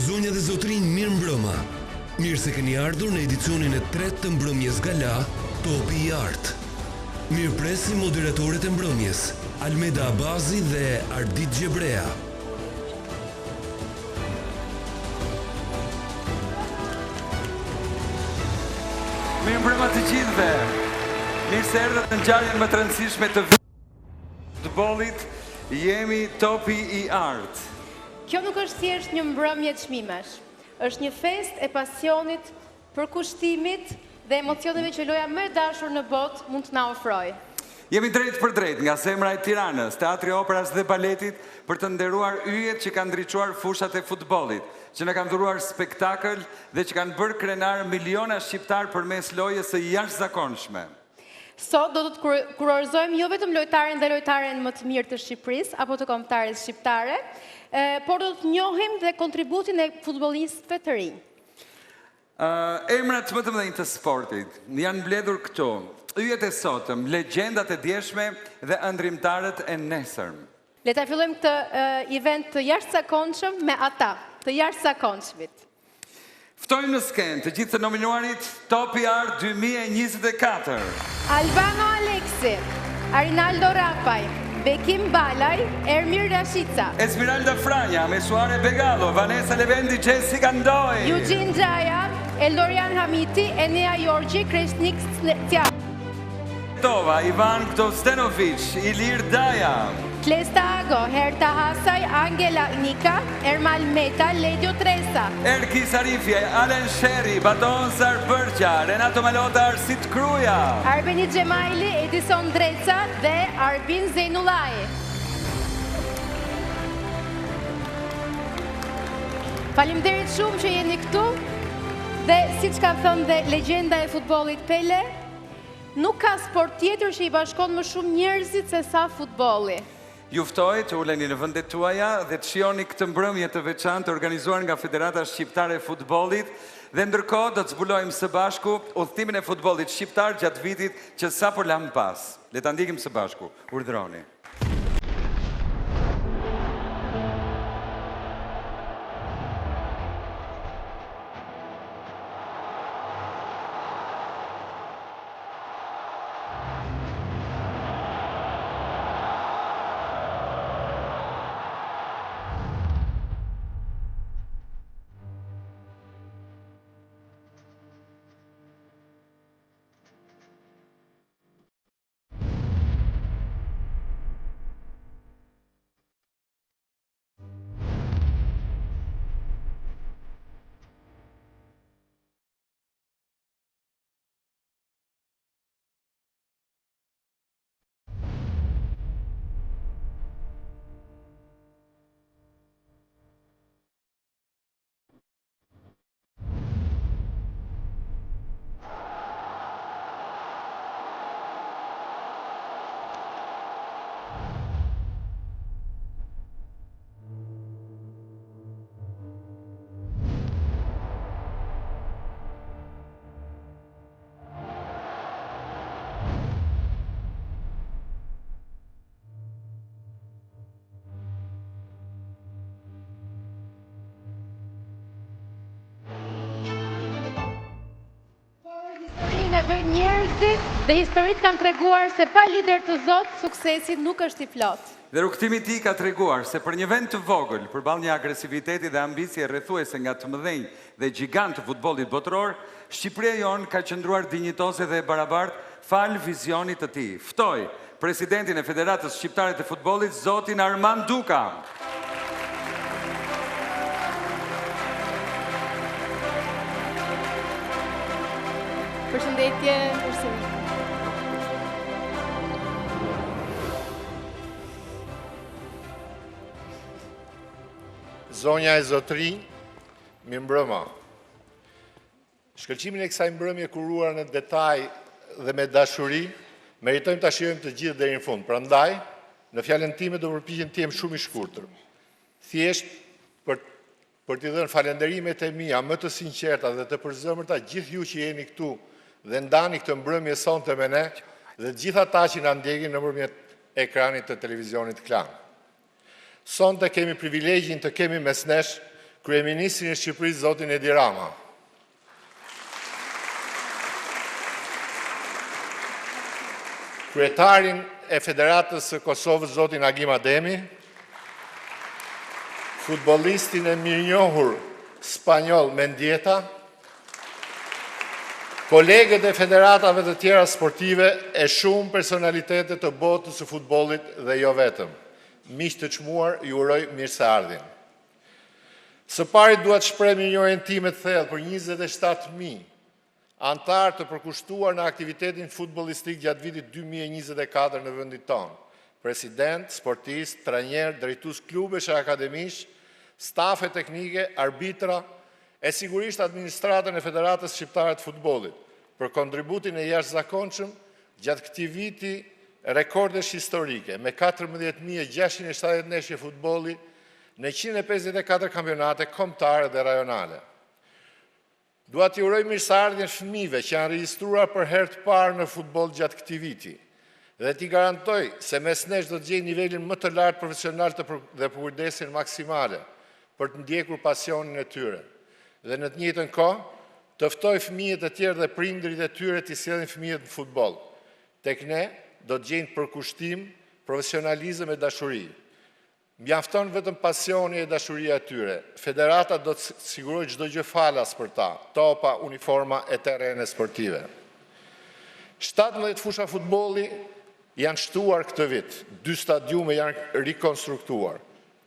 Zonja dhe zotrinj, mirë mbrëma. Mirë se keni ardhur në edicionin e 3 të mbrëmjes gala Topi i Art. Mirë presim moderatorët e mbrëmjes, Almeda Abazi dhe Ardit Gjebrea. Mirë mbrëma të gjithëve. Mirë se erdhët në ngjarjen më të rëndësishme të futbollit. Jemi Topi i Art. Kjo nuk është thjesht një mbrëmje çmimesh. Është një festë e pasionit, përkushtimit dhe emocioneve që loja më e dashur në botë mund të na ofrojë. Jemi drejt për drejt nga zemra e Tiranës, Teatri Operas dhe Baletit për të nderuar yjet që kanë ndriçuar fushat e futbollit, që na kanë dhuruar spektakël dhe që kanë bërë krenar miliona shqiptar përmes lojës së jashtëzakonshme. Sot do të kurorëzojmë jo vetëm lojtaren dhe lojtaren më të mirë të Shqipërisë apo të kombëtares shqiptare, por do të njohim dhe kontributin e futbollistëve të rinj. Emrat më të mëdhenj të sportit janë mbledhur këtu. Yjet e sotëm, legjendat e djeshme dhe ëndrimtarët e nesërm. Le ta fillojmë këtë event të jashtëzakonshëm me ata, të jashtëzakonshmit. Ftojmë në skenë të gjithë të nominuarit Topi Art 2024. Albano Aleksi, Arinaldo Rapaj, Bekim Balaj, Ermir Rashica, Esmeralda Franja, Mesuare Begalo, Vanessa Levendi, Jessica Ndoj, Eugene Gjaja, Eldorian Hamiti, Enea Jorgji, Kreshnik Tja, Tova, Ivan Kostenovic, Ilir Daja, Klesta Ago, Herta Hasaj, Angela Nika, Ermal Meta, Ledio Tresa, Erki Sarifje, Alen Sheri, Baton Sarbërgja, Renato Malota, Arsit Kruja, Arbeni Gjemajli, Edison Dreca dhe Arbin Zejnulaj. Faleminderit shumë që jeni këtu dhe siç ka thënë dhe legjenda e futbollit Pele, nuk ka sport tjetër që i bashkon më shumë njerëzit se sa futbolli. Ju ftoj të uleni në vendet tuaja dhe të shihoni këtë mbrëmje të veçantë organizuar nga Federata Shqiptare e Futbollit dhe ndërkohë do të zbulojmë së bashku udhëtimin e futbollit shqiptar gjatë vitit që sapo lam pas. Le ta ndiqim së bashku. Urdhëroni. Njerëzit dhe historit kanë treguar se pa lider të Zot, suksesi nuk është i plot. Dhe rrugtimi i tij ka treguar se për një vend të vogël, përballë një agresiviteti dhe ambicie rrethuese nga të mëdhenj dhe gjigant të futbollit botëror, Shqipëria jonë ka qëndruar dinjitoze dhe e barabartë fal vizionit të tij. Ftoj presidentin e Federatës Shqiptare të Futbollit, zotin Armand Duka. Përshëndetje, Zonja e zotrinj, mirë mbrëma. Shkëlqimin e kësaj mbrëmje kuruar në detaj dhe me dashuri, meritojmë ta shijojmë të gjithë deri në fund. Prandaj, në fjalën time do përpiqem të jem shumë i shkurtër. Thjesht për t'i dhënë falenderimet e mia më të sinqerta dhe të përzemërta gjithë ju që jeni këtu dhe ndani këtë mbrëmje sonte me ne dhe gjithë ata që na ndjekin nëpërmjet ekranit të televizionit Klan. Sonte kemi privilegjin të kemi mes nesh Kryeministrin e Shqipërisë zotin Edi Rama, Kryetarin e Federatës së Kosovës zotin Agim Ademi, futbollistin e mirënjohur spanjoll Mendieta, kolegët e federatave të tjera sportive e shumë personalitetet të botës së futbollit dhe jo vetëm. Miq të çmuar, ju uroj mirëseardhjen. Së pari dua të shpreh mirënjohjen time të thellë për 27.000 antar të përkushtuar në aktivitetin futbollistik gjatë vitit 2024 në vendin tonë. President, sportist, trajner, drejtues klubesh e akademish, stafe teknike, arbitra e sigurisht administratën e Federatës Shqiptare të Futbollit për kontributin e jashtëzakonshëm gjatë këtij viti rekordesh historike me 14.670 ndeshje futbolli në 154 kampionate kombëtare dhe rajonale. Dua t'i uroj mirëseardhjen fëmijëve që janë regjistruar për herë të parë në futboll gjatë këtij viti dhe t'i garantoj se mes nesh do të gjejnë nivelin më të lartë profesional dhe përkujdesin maksimale për të ndjekur pasionin e tyre. Dhe në të njëjtën kohë, të ftoj fëmijët e tjerë dhe prindërit e tyre t'i sjellin fëmijët në futboll. Tek ne do të gjejnë përkushtim, profesionalizëm e dashuri. Mjafton vetëm pasioni e dashuria e tyre. Federata do të sigurojë çdo gjë falas për ta, topa, uniforma e terrene sportive. 17 fusha futbolli janë shtuar këtë vit, 2 stadiume janë rikonstruktuar,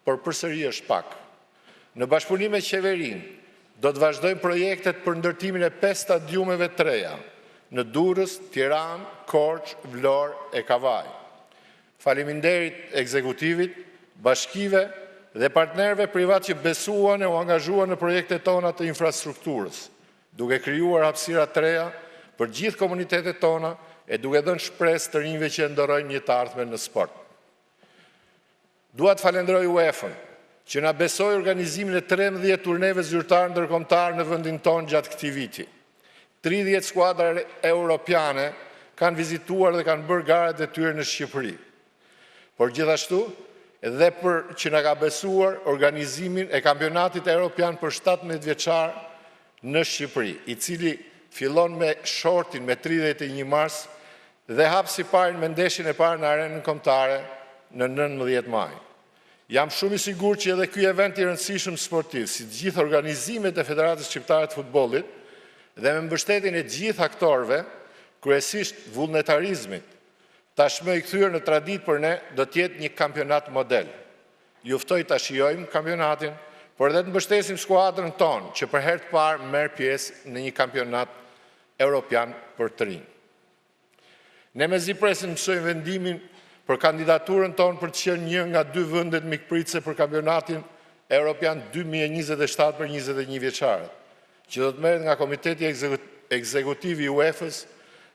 por përsëri është pak. Në bashkëpunim me qeverinë, do të vazhdojmë projektet për ndërtimin e 5 stadiumeve të reja, në Durrës, Tiranë, Korçë, Vlorë e Kavaj. Faleminderit ekzekutivit, bashkive dhe partnerëve privat që besuan e u angazhuan në projektet tona të infrastrukturës, duke krijuar hapësira të reja për gjithë komunitetet tona e duke dhënë shpresë të rinjve që ndorojnë një të ardhmen në sport. Dua të falenderoj UEFA-n që na besoi organizimin e 13 turneve zyrtare ndërkombëtar në vendin tonë gjatë këtij viti. 30 skuadra europiane kanë vizituar dhe kanë bërë garat e tyre në Shqipëri. Por gjithashtu, edhe për që na ka besuar organizimin e kampionatit europian për 17 vjeçar në Shqipëri, i cili fillon me shortin me 31 mars dhe hap si parë me ndeshjen e parë në arenën kombëtare në 19 maj. Jam shumë i sigurt që edhe ky event i rëndësishëm sportiv, si të gjithë organizimet e Federatës Shqiptare të Futbollit dhe me mbështetjen e gjithë aktorëve, kryesisht vullnetarizmit, tashmë i kthyer në traditë për ne, do të jetë një kampionat model. Ju ftoj ta shijojmë kampionatin, por edhe të mbështesim skuadrën tonë që për herë të parë merr pjesë në një kampionat europian për të rinj. Ne mezi presim mësojmë vendimin për kandidaturën tonë për të qenë një nga 2 vendet mikpritëse për kampionatin Europian 2027 për 21 vjeçarët, që do të merret nga Komiteti Ekzekutiv i UEFA-s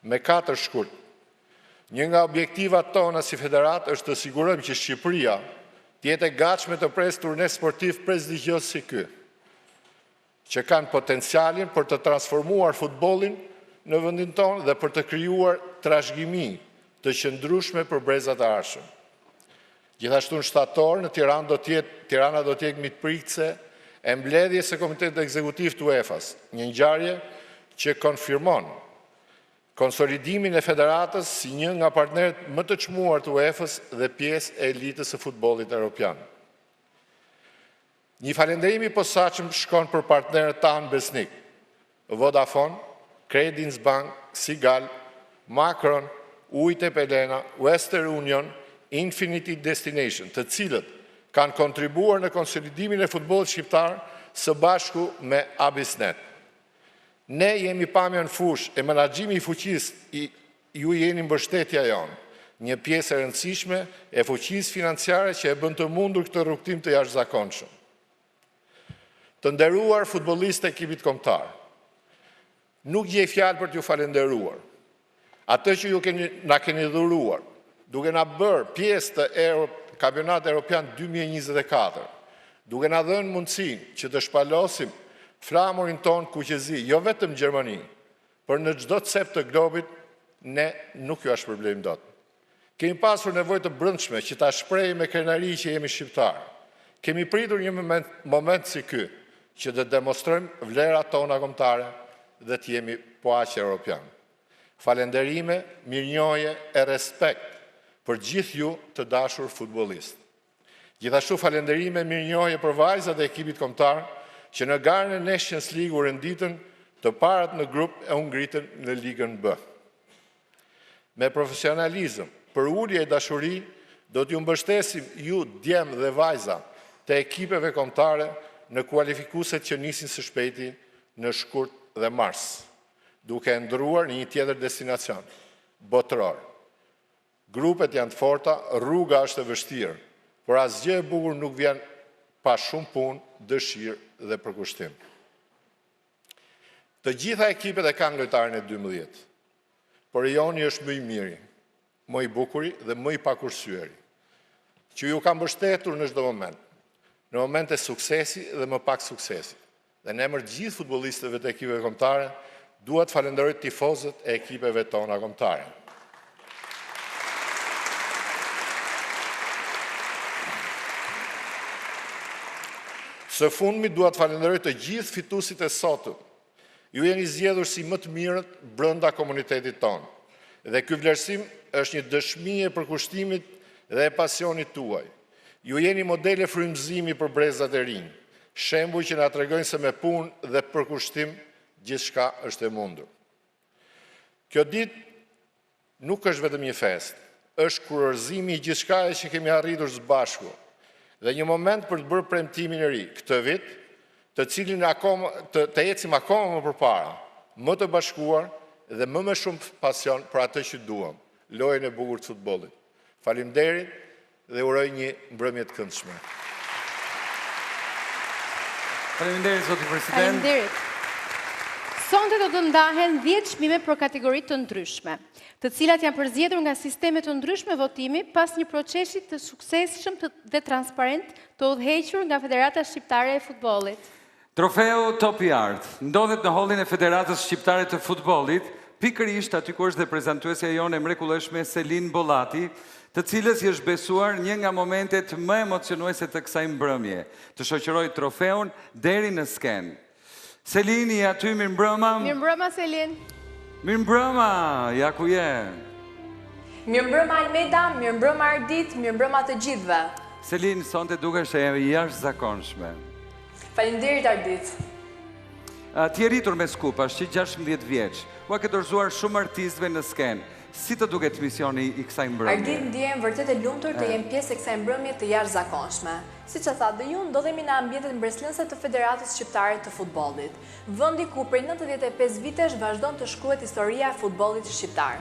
me 4 shkurt. Një nga objektivat tona si federat është të sigurojmë që Shqipëria të jetë e gatshme të presë turne sportiv prestigjioz si ky, që kanë potencialin për të transformuar futbollin në vendin tonë dhe për të krijuar trashëgimi të qëndrueshme për brezat e ardhshëm. Gjithashtu në shtator në Tirana do të jetë mikpritëse e mbledhjes së Komitetit Ekzekutiv të UEFA-s, një ngjarje që konfirmon konsolidimin e federatës si një nga partnerët më të çmuar të UEFA-s dhe pjesë e elitës së futbollit evropian. Një falënderim i posaçëm shkon për partnerët tanë besnik, Vodafone, Credinsbank, Sigal, Macron, Ujte Pelena, Western Union, Infinity Destination, të cilët kanë kontribuar në konsolidimin e futbollit shqiptar së bashku me Abisnet. Ne jemi pamja në fush e menaxhimi i fuqisë, ju jeni mbështetja jonë, një pjesë e rëndësishme e fuqisë financiare që e bën të mundur këtë rrugtim të jashtëzakonshëm. Të nderuar futbollistë e ekipit kombëtar, nuk gjej fjalë për t'ju falendëruar. Atë që ju na keni dhuruar, duke na bërë pjesë të Kampionatit Evropian 2024, duke na dhënë mundësinë që të shpalosim flamurin tonë kuqezi, jo vetëm në Gjermani, por në çdo cep të globit, ne nuk ju shpërblejmë dot. Kemi pasur nevojë të brendshme që ta shprehim me krenari që jemi shqiptar. Kemi pritur një moment si ky, që të demonstrojmë vlerat tona kombëtare dhe të jemi po aq europian. Falenderime, mirënjohje e respekt për gjithë ju të dashur futbollistë. Gjithashtu falenderime, mirënjohje për vajzat e ekipit kombëtar që në garën e Nations League u renditën të parat në grup e u ngritën në Ligën B. Me profesionalizëm, për ulje e dashuri, do t'ju mbështesim ju djemë dhe vajza të ekipeve kombëtare në kualifikuset që nisin së shpejti në shkurt dhe mars, duke ndruar një tjetër destinacion, botëror. Grupet janë të forta, rruga është e vështirë, por asgjë e bukur nuk vjen pa shumë punë, dëshirë dhe përkushtim. Të gjitha ekipet e kanë lojtarin e 12, por joni është më i miri, më i bukuri dhe më i pakursyeri, që ju kam mbështetur në çdo moment, në momente suksesi dhe më pak suksesi. Dhe në emër gjithë futbollistëve të ekipeve kombëtare, dua të falenderoj tifozët e ekipeve tona kombëtare. Së fundmi dua të falenderoj të gjithë fituesit e sotëm. Ju jeni zgjedhur si më të mirët brenda komunitetit tonë. Dhe ky vlerësim është një dëshmi e përkushtimit dhe e pasionit tuaj. Ju jeni modele frymëzimi për brezat e rinj, shembuj që na tregojnë se me punë dhe përkushtim gjithçka është e mundur. Kjo ditë nuk është vetëm një fest, është kurorëzimi i gjithçkaje që kemi arritur së bashku dhe një moment për të bërë premtimin e ri këtë vit, të cilin të ecim akoma më përpara, më të bashkuar dhe më shumë pasion për atë që duam, lojën e bukur të futbollit. Faleminderit dhe uroj një mbrëmje të këndshme. Faleminderit, zoti president. Faleminderit. Sonte do të ndahen 10 çmime për kategori të ndryshme, të cilat janë përzgjedhur nga sisteme të ndryshme votimi pas një procesi të suksesshëm dhe transparent të udhëhequr nga Federata Shqiptare e Futbollit. Trofeu Top i Art ndodhet në hollin e Federatës Shqiptare të Futbollit, pikërisht aty ku është dhe prezantuesja jonë e mrekullueshme Selin Bollati, të cilës i është besuar një nga momentet më emocionuese të kësaj mbrëmje, të shoqërojë trofeun deri në skenë. Selin, i aty, mirëmbrëma. Mirëmbrëma, Selin. Mirëmbrëma, ja ku je. Mirëmbrëma Almeda, mirëmbrëma Ardit, mirëmbrëma të gjithëve. Selin, sonte dukesh e jashtëzakonshme. Faleminderit Ardit. Ti je rritur me skupa, që 16 vjeç. Ua ke dorëzuar shumë artistëve në skenë. Si të duket misioni i kësaj mbrëmje? Ardit, ndihem vërtet e lumtur të jem pjesë e kësaj mbrëmje të jashtëzakonshme. Siç e tha dhe ju, ndodhemi në ambientet mbretëlënëse të Federatës Shqiptare të Futbollit, vendi ku prej 95 vitesh vazhdon të shkruhet historia e futbollit shqiptar.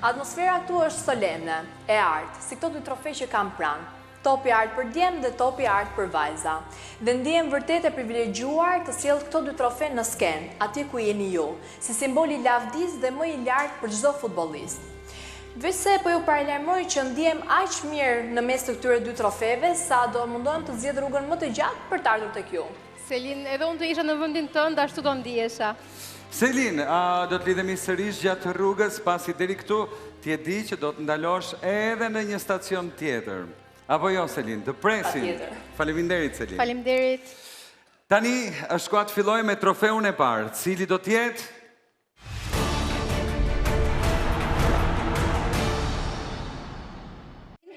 Atmosfera këtu është solemne, e artë, si këto dy trofej që kam pranë. Topi Art për djem dhe Topi Art për vajza. Dhe ndihem vërtet e privilegjuar të sjell këto dy trofe në skenë, atje ku jeni ju, si simbol i lavdis dhe më i lartë për çdo futbollist. Veçse po ju paralajmëroj që ndihem aq mirë në mes të këtyre dy trofeve, sa do mundohem të zgjedh rrugën më të gjatë për të ardhur tek ju. Selin, edhe unë të isha në vendin tënd, ashtu do ndihesha. Selin, do të lidhemi sërish gjatë rrugës, pasi deri këtu ti e di që do të ndalosh edhe në një stacion tjetër. Apo jo, Selin, të presim. Faleminderit, Selin. Faleminderit. Tani, është koha të filloj me trofeun e parë. Cili do t'jetë?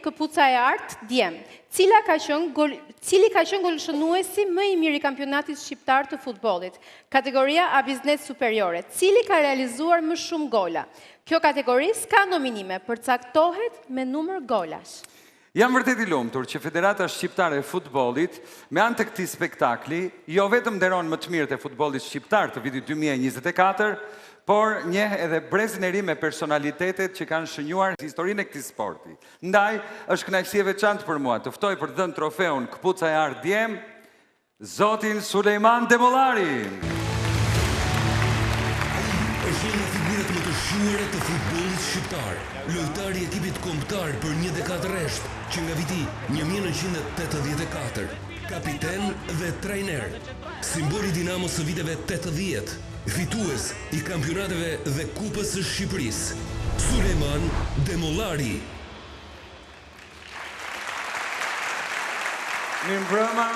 Këpuca e Art, djem. Cili ka qenë golshënuesi më i mirë i kampionatit shqiptar të futbollit? Kategoria A Biznes Superiore. Cili ka realizuar më shumë gola? Kjo kategori s'ka nominime, përcaktohet me numër golash. Jam vërtet i lumtur që Federata Shqiptare e Futbollit, me anë të këtij spektakli, jo vetëm nderon më të mirët e futbollit shqiptar të vitit 2024, por njeh edhe brezin e ri me personalitetet që kanë shënjuar historinë e këtij sporti. Ndaj, është kënaqësi e veçantë për mua të ftoj për të dhënë trofeun Këpuca e Art djem, zotin Sulejman Demollari. Është një nga figurat më të shuara të futbollit shqiptar, lojtari i ekipit kombëtar për një dekadë rresht, që nga viti 1984, kapiten dhe trajner, simboli Dinamos së viteve 80, fitues i kampionateve dhe Kupës së Shqipërisë, Sulejman Demollari. Mirëmbrëma.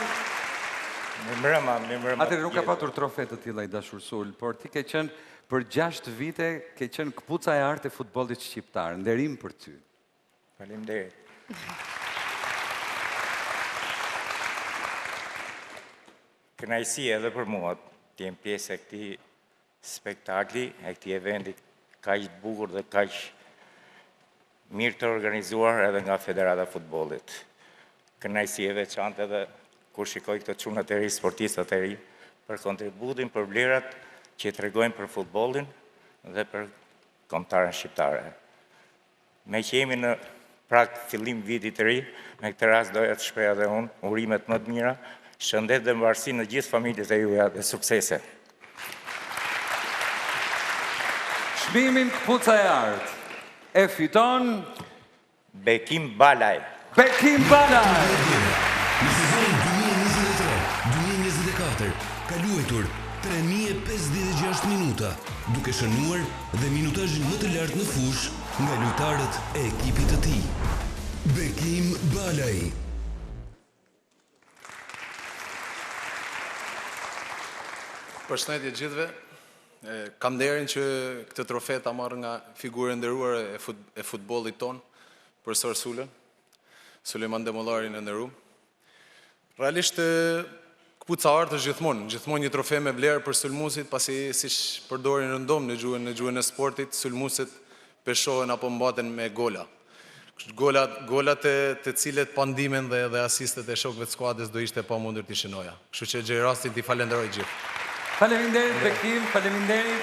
Mirëmbrëma. Atëherë nuk ka patur trofe të tilla i dashur Sul, por ti ke qenë për 6 vite ke qenë këpuca e artë e futbollit shqiptar. Nderim për ty. Faleminderit. Kënaqësi edhe për mua të jem pjesë e këtij spektakli, e këtij eventi kaq të bukur dhe kaq mirë të organizuar edhe nga Federata e Futbollit. Kënaqësi e veçantë edhe kur shikoj këto çunat e ri, sportistat e ri, për kontributin, për vlerat që tregojnë për futbollin dhe për kombëtaren shqiptare. Me që jemi në prag fillim vitit të ri, me këtë rast doja të shpreh edhe unë urimet më të mira, shëndet dhe mbarësi në gjithë familjet e juaja dhe suksese. Çmimin këpuca e artë e fiton Bekim Balaj. Bekim Balaj. Në sezonin 2023-2024 ka luajtur 3056 minuta, duke shënuar dhe minutazhin më të lartë në fushë nga lojtarët e ekipit të tij. Bekim Balaj. Përshëndetje gjithëve. Kam nderin që këtë trofe ta marr nga figura e nderuar e futbollit ton, profesor Sulën, Sulejman Demollarin e nderuar. Realisht këpuca artë është gjithmonë një trofe me vlerë për sulmuesit, pasi siç përdorin rëndom në gjuhën e sportit, sulmuesit peshohen apo mbaten me gola. Golat të cilet pandimen dhe asistet e shokëve të skuadrës do ishte pamundur t'i shënoja. Kështu që gjej rastin t'i falenderoj gjithë. Faleminderit Bekim, faleminderit.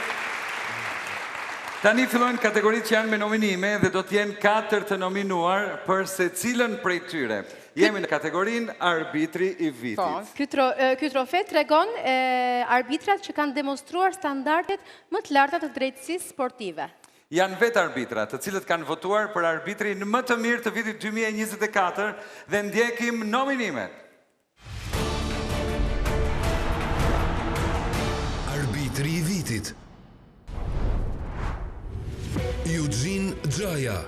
Tani fillojnë kategoritë që janë me nominime dhe do t'jenë 4 të nominuar për secilën prej tyre. Jemi në kategorinë arbitri i vitit. Ky trofe tregon arbitrat që kanë demonstruar standardet më të larta të drejtësisë sportive. Janë vetë arbitrat, të cilët kanë votuar për arbitrin më të mirë të vitit 2024 dhe ndjekim nominimet. Arbitri i vitit: Eugene Gjaja.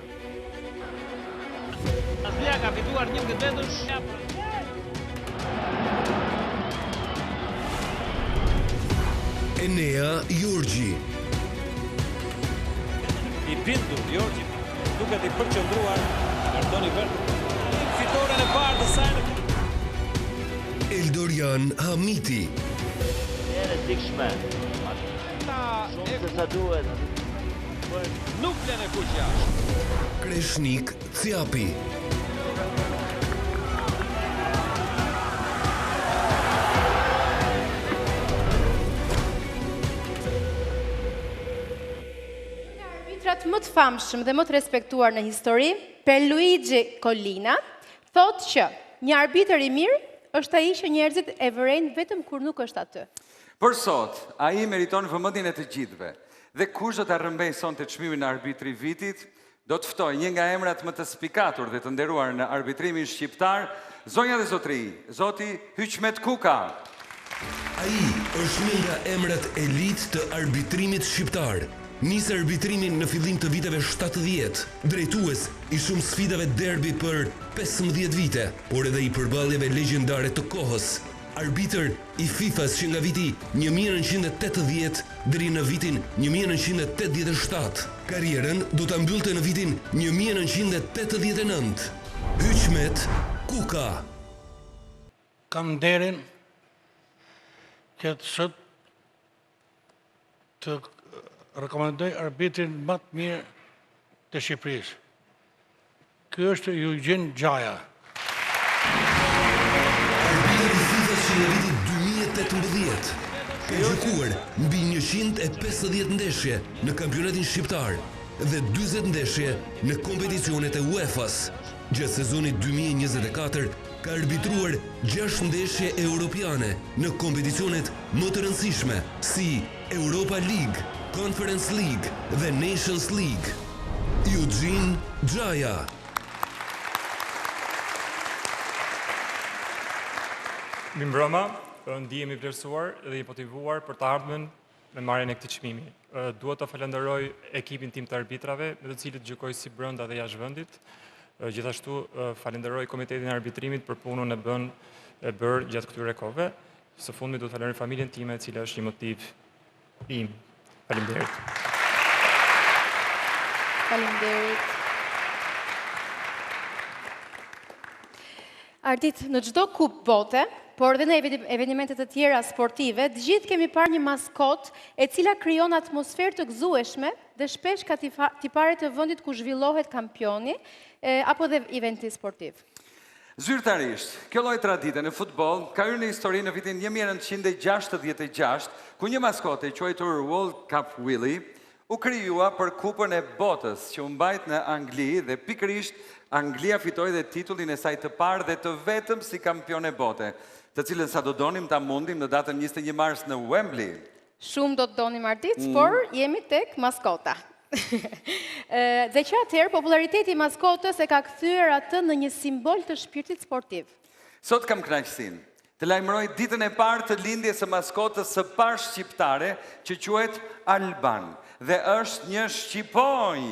Azlia ka fituar 1-2. Enea Jorgji. I bindur Jorgji, duket i përqendruar, kartoni verdh. Fitoren e parë të saj. Eldorian Hamiti. Ere dikshme. Shumë se sa duhet. Nuk vlen e kuq jashtë. Kreshnik Ciapi. Arbitrat më të famshëm dhe më të respektuar në histori, Pierluigi Collina, thotë që një arbitër i mirë është ai që njerëzit e vërejnë vetëm kur nuk është aty. Për sot, ai meriton vëmendjen e të gjithëve. Dhe kush do ta rrëmbej sonte çmimin e arbitrit i vitit, do të ftoj një nga emrat më të spikatur dhe të nderuar në arbitrimin shqiptar, zonja dhe zotri, zoti Hyqmet Kuka. Ai është një nga emrat elit të arbitrimit shqiptar. Nis arbitrimin në fillim të viteve 70, drejtues i shumë sfidave derbi për 15 vite, por edhe i përballjeve legjendare të kohës. Arbitër i FIFA-s që nga viti 1980 deri në vitin 1987. Karrierën do ta mbyllte në vitin 1989. Hyqmet Kuka. Kam nderin që sot të rekomandoj arbitrin më të mirë të Shqipërisë. Ky është Eugene Gjaja. Në vitin 2018 ka gjykuar mbi 150 ndeshje në kampionatin shqiptar dhe 40 ndeshje në kompeticionet e UEFA-s. Gjatë sezonit 2024 ka arbitruar 6 ndeshje europiane në kompeticionet më të rëndësishme si Europa League, Conference League dhe Nations League. Eugene Gjaja. Mirëmbrëma, ndihemi vlerësuar dhe i motivuar për të ardhmen me marrjen e këtij çmimi. Dua të falenderoj ekipin tim të arbitrave, me të cilët gjykoj si brenda dhe jashtë vendit. Gjithashtu falenderoj Komitetin e Arbitrimit për punën e bërë gjatë këtyre kohëve. Së fundmi do të falenderoj familjen time, e cila është një motiv im. Faleminderit. Faleminderit. Ardit, në çdo kupë bote, por edhe në evenimentet të tjera sportive, të gjithë kemi parë një maskot e cila krijon atmosferë të gëzueshme dhe shpesh ka tipare të vendit ku zhvillohet kampioni apo dhe eventi sportiv. Zyrtarisht, kjo lloj tradite në futboll ka hyrë në histori në vitin 1966, ku një maskote e quajtur World Cup Willie u krijua për Kupën e Botës, që u mbajt në Angli dhe pikërisht Anglia fitoi dhe titullin e saj të parë dhe të vetëm si kampion e bote, të cilën sa do donim ta mundim në datën 21 mars në Wembley. Shumë do të donim Ardit, por jemi tek maskota. Dhe që atëherë, populariteti i maskotës e ka kthyer atë në një simbol të shpirtit sportiv. Sot kam kënaqësinë të lajmëroj ditën e parë të lindjes së maskotës së parë shqiptare, që quhet Alban dhe është një shqiponj.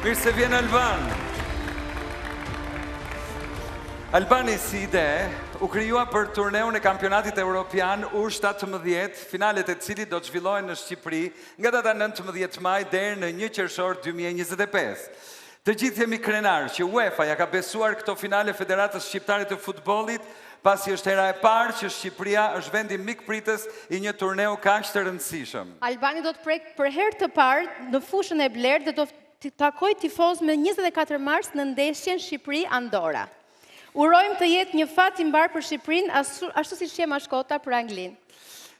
Mirë se vjen Alban. Albani si ide u krijua për turneun e kampionatit evropian U17, finalet e cilit do të zhvillohen në Shqipëri nga data 19 maj deri në 1 qershor 2025. Të gjithë jemi krenarë që UEFA ja ka besuar këto finale Federatës Shqiptare të Futbollit, pasi është hera e parë që Shqipëria është vendi mikpritës i një turneu kaq të rëndësishëm. Albani do të prek për herë të parë në fushën e Blerë dhe do të takoj tifoz me 24 mars në ndeshjen Shqipëri-Andora. Urojmë të jetë një fat i mbar për Shqipërinë, ashtu siç je maskota për Anglinë.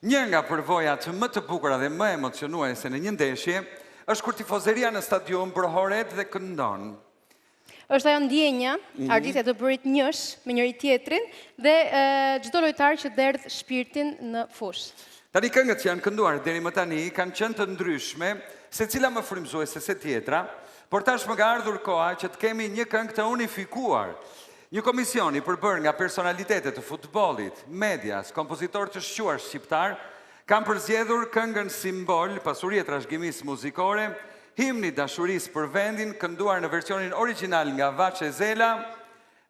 Një nga përvojat më të bukura dhe më emocionuese në një ndeshje është kur tifozeria në stadium brohoret dhe këndon. Është ajo ndjenja, Ardit, e të bërit njësh me njëri tjetrin dhe çdo lojtar që derdh shpirtin në fushë. Tani këngët që janë kënduar deri më tani kanë qenë të ndryshme, secila më frymëzuese se tjetra, por tash më ka ardhur koha që të kemi një këngë të unifikuar. Një komision i përbërë nga personalitetet të futbollit, medias, kompozitor të shquar shqiptar, kanë përzgjedhur këngën simbol, pasuri e trashëgimisë muzikore, himni dashurisë për vendin, kënduar në versionin origjinal nga Vaçe Zela,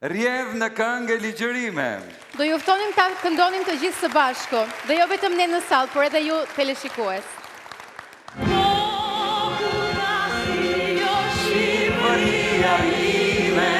rjedh në këngë ligjërime. Do ju ftonim ta këndonim të gjithë së bashku, dhe jo vetëm ne në sallë, por edhe ju teleshikues. Shqipëria ime,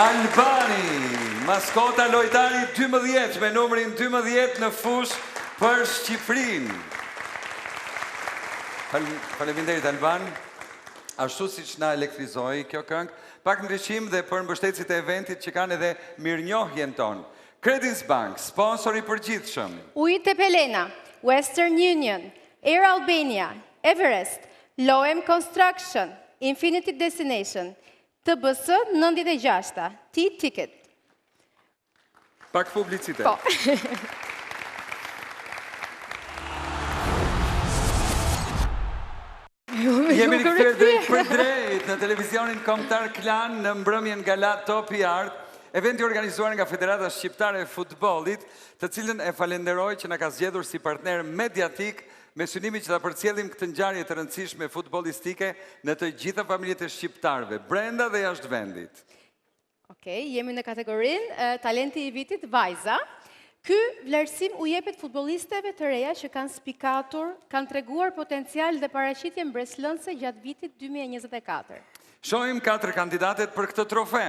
Albani, maskota lojtari 12 me numrin 12 në fush për Shqipërinë. Faleminderit Alban. Ashtu siç na elektrizoi kjo këngë, pak ndryshim dhe për mbështetësit e eventit që kanë edhe mirënjohjen tonë. Credis Bank, sponsor i përgjithshëm. Ujit e Pelena, Western Union, Air Albania, Everest, Loem Construction, Infinity Destination, TBS 96, T-Ticket. Pak publicitet. Po. Jemi rikthyer drejt për drejt në televizionin kombëtar Klan në mbrëmjen gala Top i Art, eventi organizuar nga Federata Shqiptare e Futbollit, të cilën e falenderoj që na ka zgjedhur si partner mediatik me synimi që ta përcjellim këtë ngjarje të rëndësishme futbollistike në të gjitha familjet e shqiptarëve, brenda dhe jashtë vendit. Okej, jemi në kategorinë talenti i vitit vajza. Ky vlerësim u jepet futbollisteve të reja që kanë spikatur, kanë treguar potencial dhe paraqitje mbreslënse gjatë vitit 2024. Shohim 4 kandidatet për këtë trofe.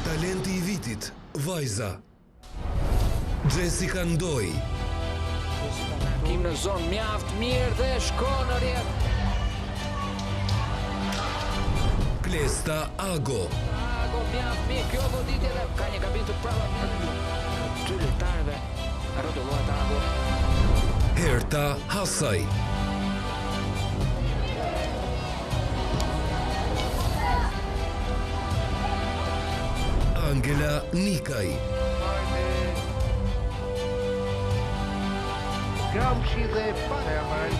Talenti i vitit vajza. Jessica Ndoj. Pranim në zonë mjaft mirë dhe shkon në rjet. Klesta Ago. Ago mjaft mirë, kjo goditje dhe ka një gabim të prava mirë. Ty lojtarëve rrotullohet Ago. Herta Hasaj. Angela Nikaj. Gramshi dhe Paramaj.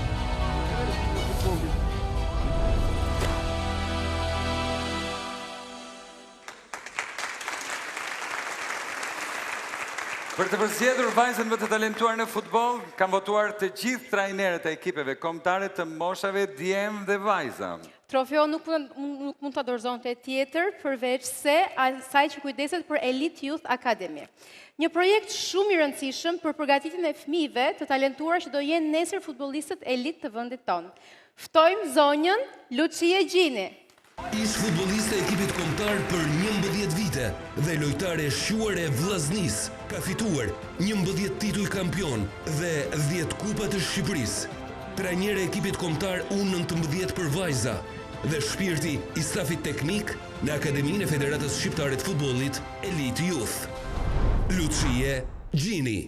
Për të përzgjedhur vajzën më të talentuar në futboll, kanë votuar të gjithë trajnerët e ekipeve kombëtare të moshave djem dhe vajza. Trofeo nuk mund të dorëzonte tjetër përveç se asaj që kujdeset për Elite Youth Academy. Një projekt shumë i rëndësishëm për përgatitjen e fëmijëve të talentuar që do jenë nesër futbollistët elit të vendit tonë. Ftojmë zonjën Lucia Gjini. Ish futbolliste e ekipit kombëtar për 11 vite dhe lojtare e shquar e Vllaznis, ka fituar 11 titull kampion dhe 10 kupa të Shqipërisë. Trajnere e ekipit kombëtar U19 për vajza dhe shpirti i stafit teknik në Akademinë e Federatës Shqiptare të Futbollit Elite Youth. Lucia Gjini.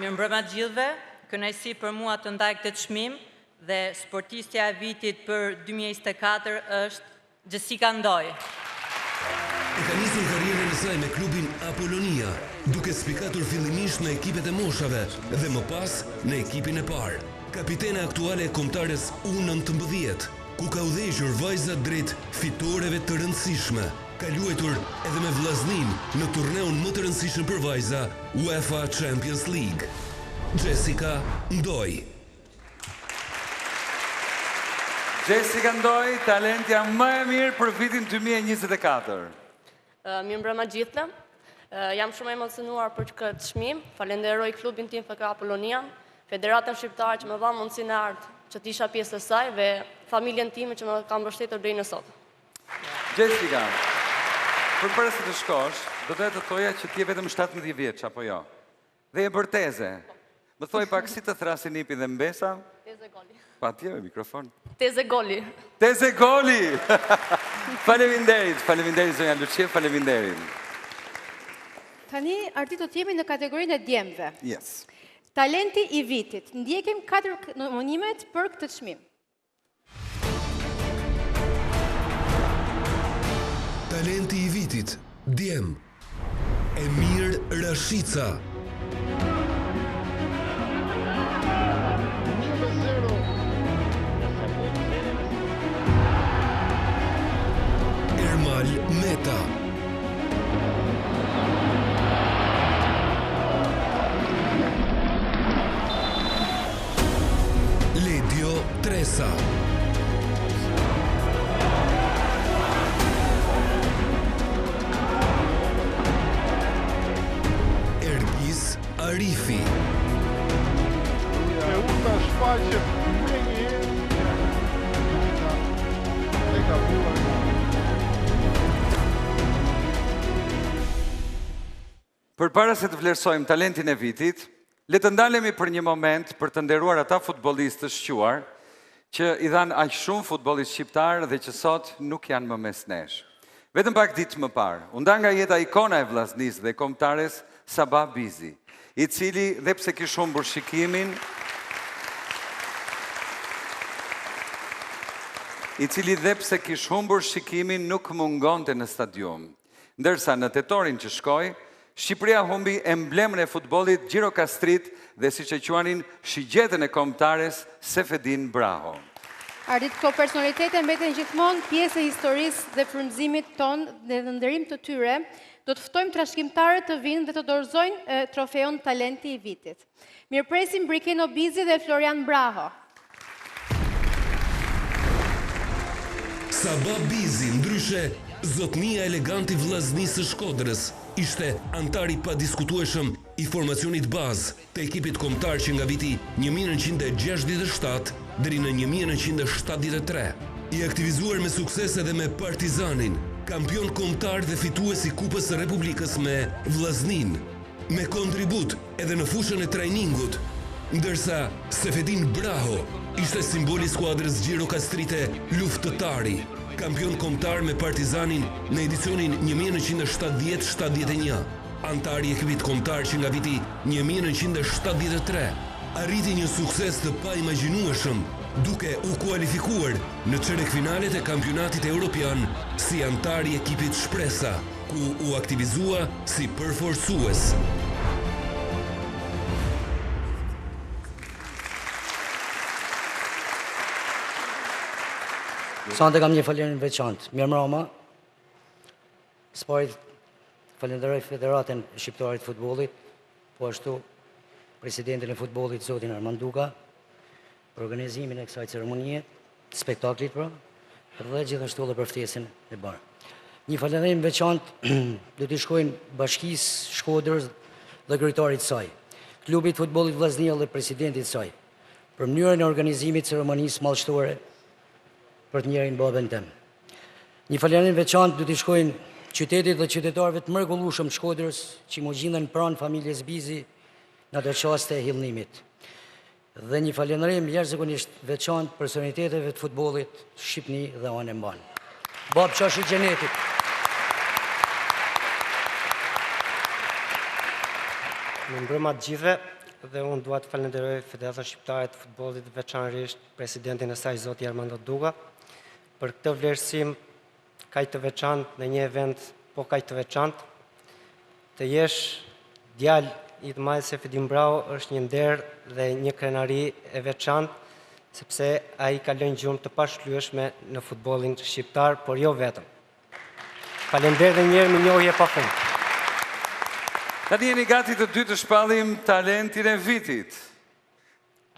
Mirëmbrëma gjithëve, kënaqësi për mua të ndaj këtë çmim dhe sportistja e vitit për 2024 është Jessica Ndoj. E ka nisur karrierën e saj me klubin Apollonia, duke spikatur fillimisht në ekipet e moshave dhe më pas në ekipin e parë. Kapitene aktuale e kombëtares U19, ku ka udhëhequr vajzat drejt fitoreve të rëndësishme. Ka luajtur edhe me Vllaznin në turneun më të rëndësishëm për vajza, UEFA Champions League. Jessica Ndoj. Jessica Ndoj, talentja më e mirë për vitin 2024. Mirëmbrëma gjithëve. Jam shumë emocionuar për këtë çmim. Falenderoj klubin tim FK Apollonia, Federatën Shqiptare që më dha mundësinë e art që të isha pjesë e saj dhe familjen time që më ka mbështetur deri në sot. Jessica, përpara se të shkosh, do të thoja që ti je vetëm 17 vjeç apo jo? Dhe e bërteze. Më thoj pak si të thrasin nipi dhe mbesa? Teze goli. Patje me mikrofon. Teze goli. Teze goli! Faleminderit zonja Lucia, faleminderit. Tani, Arti, do t'jemi në kategorinë e djemve. Yes. Talenti i vitit. Ndjekim 4 nominimet për këtë çmim. Talenti i vitit, djem. Emir Rashica. Ermal Meta. Ledio Tresa. Ergis Arifi. Me uta shfaqet me një e ka bjuar. Përpara se të vlerësojmë talentin e vitit, le të ndalemi për një moment për të nderuar ata futbollistë të shquar që i dhanë aq shumë futbollit shqiptar dhe që sot nuk janë më mes nesh. Vetëm pak ditë më parë, u nda nga jeta ikona e Vllaznis dhe kombëtares Sabah Bizi, i cili dhe pse kishte humbur shikimin, nuk mungonte në stadium. Ndërsa në tetorin që shkoi, Shqipëria humbi emblemën e futbollit Gjirokastrit dhe siç e quanin shigjetën e kombëtares Sefedin Braho. Ardit, këto personalitete mbeten gjithmonë pjesë e historisë dhe frymëzimit ton dhe në nderim të tyre, do të ftojmë trashëgimtarët të vinë dhe të dorëzojnë trofeun Talenti i vitit. Mirëpresim Brikeno Bizi dhe Florian Braho. Sabah Bizi, ndryshe zotnia elegant i Vllaznisë së Shkodrës, ishte antari pa diskutueshëm i formacionit bazë të ekipit kombëtar që nga viti 1967 deri në 1973. I aktivizuar me sukses edhe me Partizanin, kampion kombëtar dhe fitues i Kupës së Republikës me Vllaznin, me kontribut edhe në fushën e trajningut, ndërsa Sefedin Braho ishte simboli skuadrës Gjiro Kastrite luftëtari, kampion kombëtar me Partizanin në edicionin 1970-71, antari i ekipit kombëtar që nga viti 1973 arriti një sukses të paimagjinueshëm, duke u kualifikuar në çerek-finalet e kampionatit evropian si antari i ekipit Shpresa, ku u aktivizua si përforcues. Sante kam një falënderim veçantë. Mirëmbrëma. Sparit falenderoj Federatën Shqiptare të Futbollit, po ashtu presidentin e futbollit zotin Armand Duka për organizimin e kësaj ceremonie, spektaklit pra, dhe gjithashtu edhe për ftesën e bardhë. Një falënderim veçantë do t'i shkojnë Bashkisë Shkodrës dhe kryetarit saj, klubit futbollit Vllaznia dhe presidentit saj, për mënyrën e organizimit ceremonisë mallshtore për të njerin babën tem. Një falënderim veçantë do t'i shkojnë qytetit dhe qytetarëve të mrekullueshëm të Shkodrës që mu gjenden pranë familjes Bizi në ato çaste e hillnimit. Dhe një falënderim jashtëzakonisht veçantë personaliteteve të futbollit Shqipni dhe anë mban. Bab qashi xhenetit. Mirëmbrëma të gjithëve, dhe unë dua të falenderoj Federatën Shqiptare të Futbollit, veçanërisht presidentin e saj zoti Armando Duka, për këtë vlerësim kaq të veçantë në një event po kaq të veçantë. Të jesh djalë i të madh Sefedin Braho është një nder dhe një krenari e veçantë, sepse ai ka lënë gjumë të pashlyeshme në futbollin shqiptar, por jo vetëm. Faleminderit edhe një herë, me njohje pafund. Tani jeni gati të dy të shpallim talentin e vitit.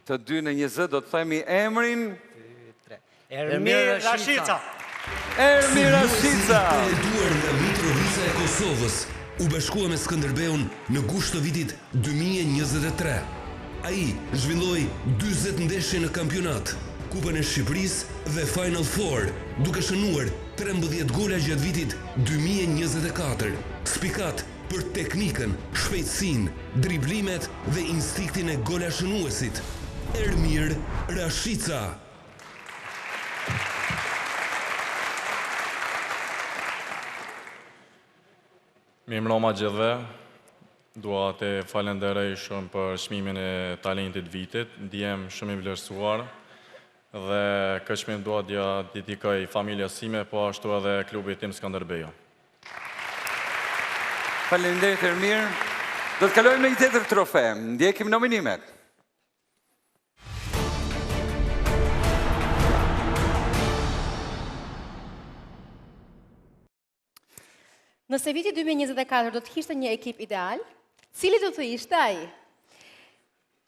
Të dy në 20 do të themi emrin Ermir Rashica. Ermir Rashica. E duar nga Mitrovica e Kosovës, u bashkua me Skënderbeun në gusht të vitit 2023. Ai zhvilloi 40 ndeshje në kampionat, Kupën e Shqipërisë dhe Final Four, duke shënuar 13 gola gjatë vitit 2024. Spikat për teknikën, shpejtësinë, driblimet dhe instiktin e gola shënuesit. Ermir Rashica. Mirëmbrëma gjithëve, dua të falenderoj shumë për çmimin e talentit vitit, ndihem shumë i vlerësuar dhe këtë çmim dua t'ja dedikoj familjes time, po ashtu edhe klubit tim Skënderbeu. Faleminderit Ermir. Do të kalojmë në një tjetër trofe. Ndjekim nominimet. Nëse viti 2024 do të kishte një ekip ideal, cili do të ishte ai?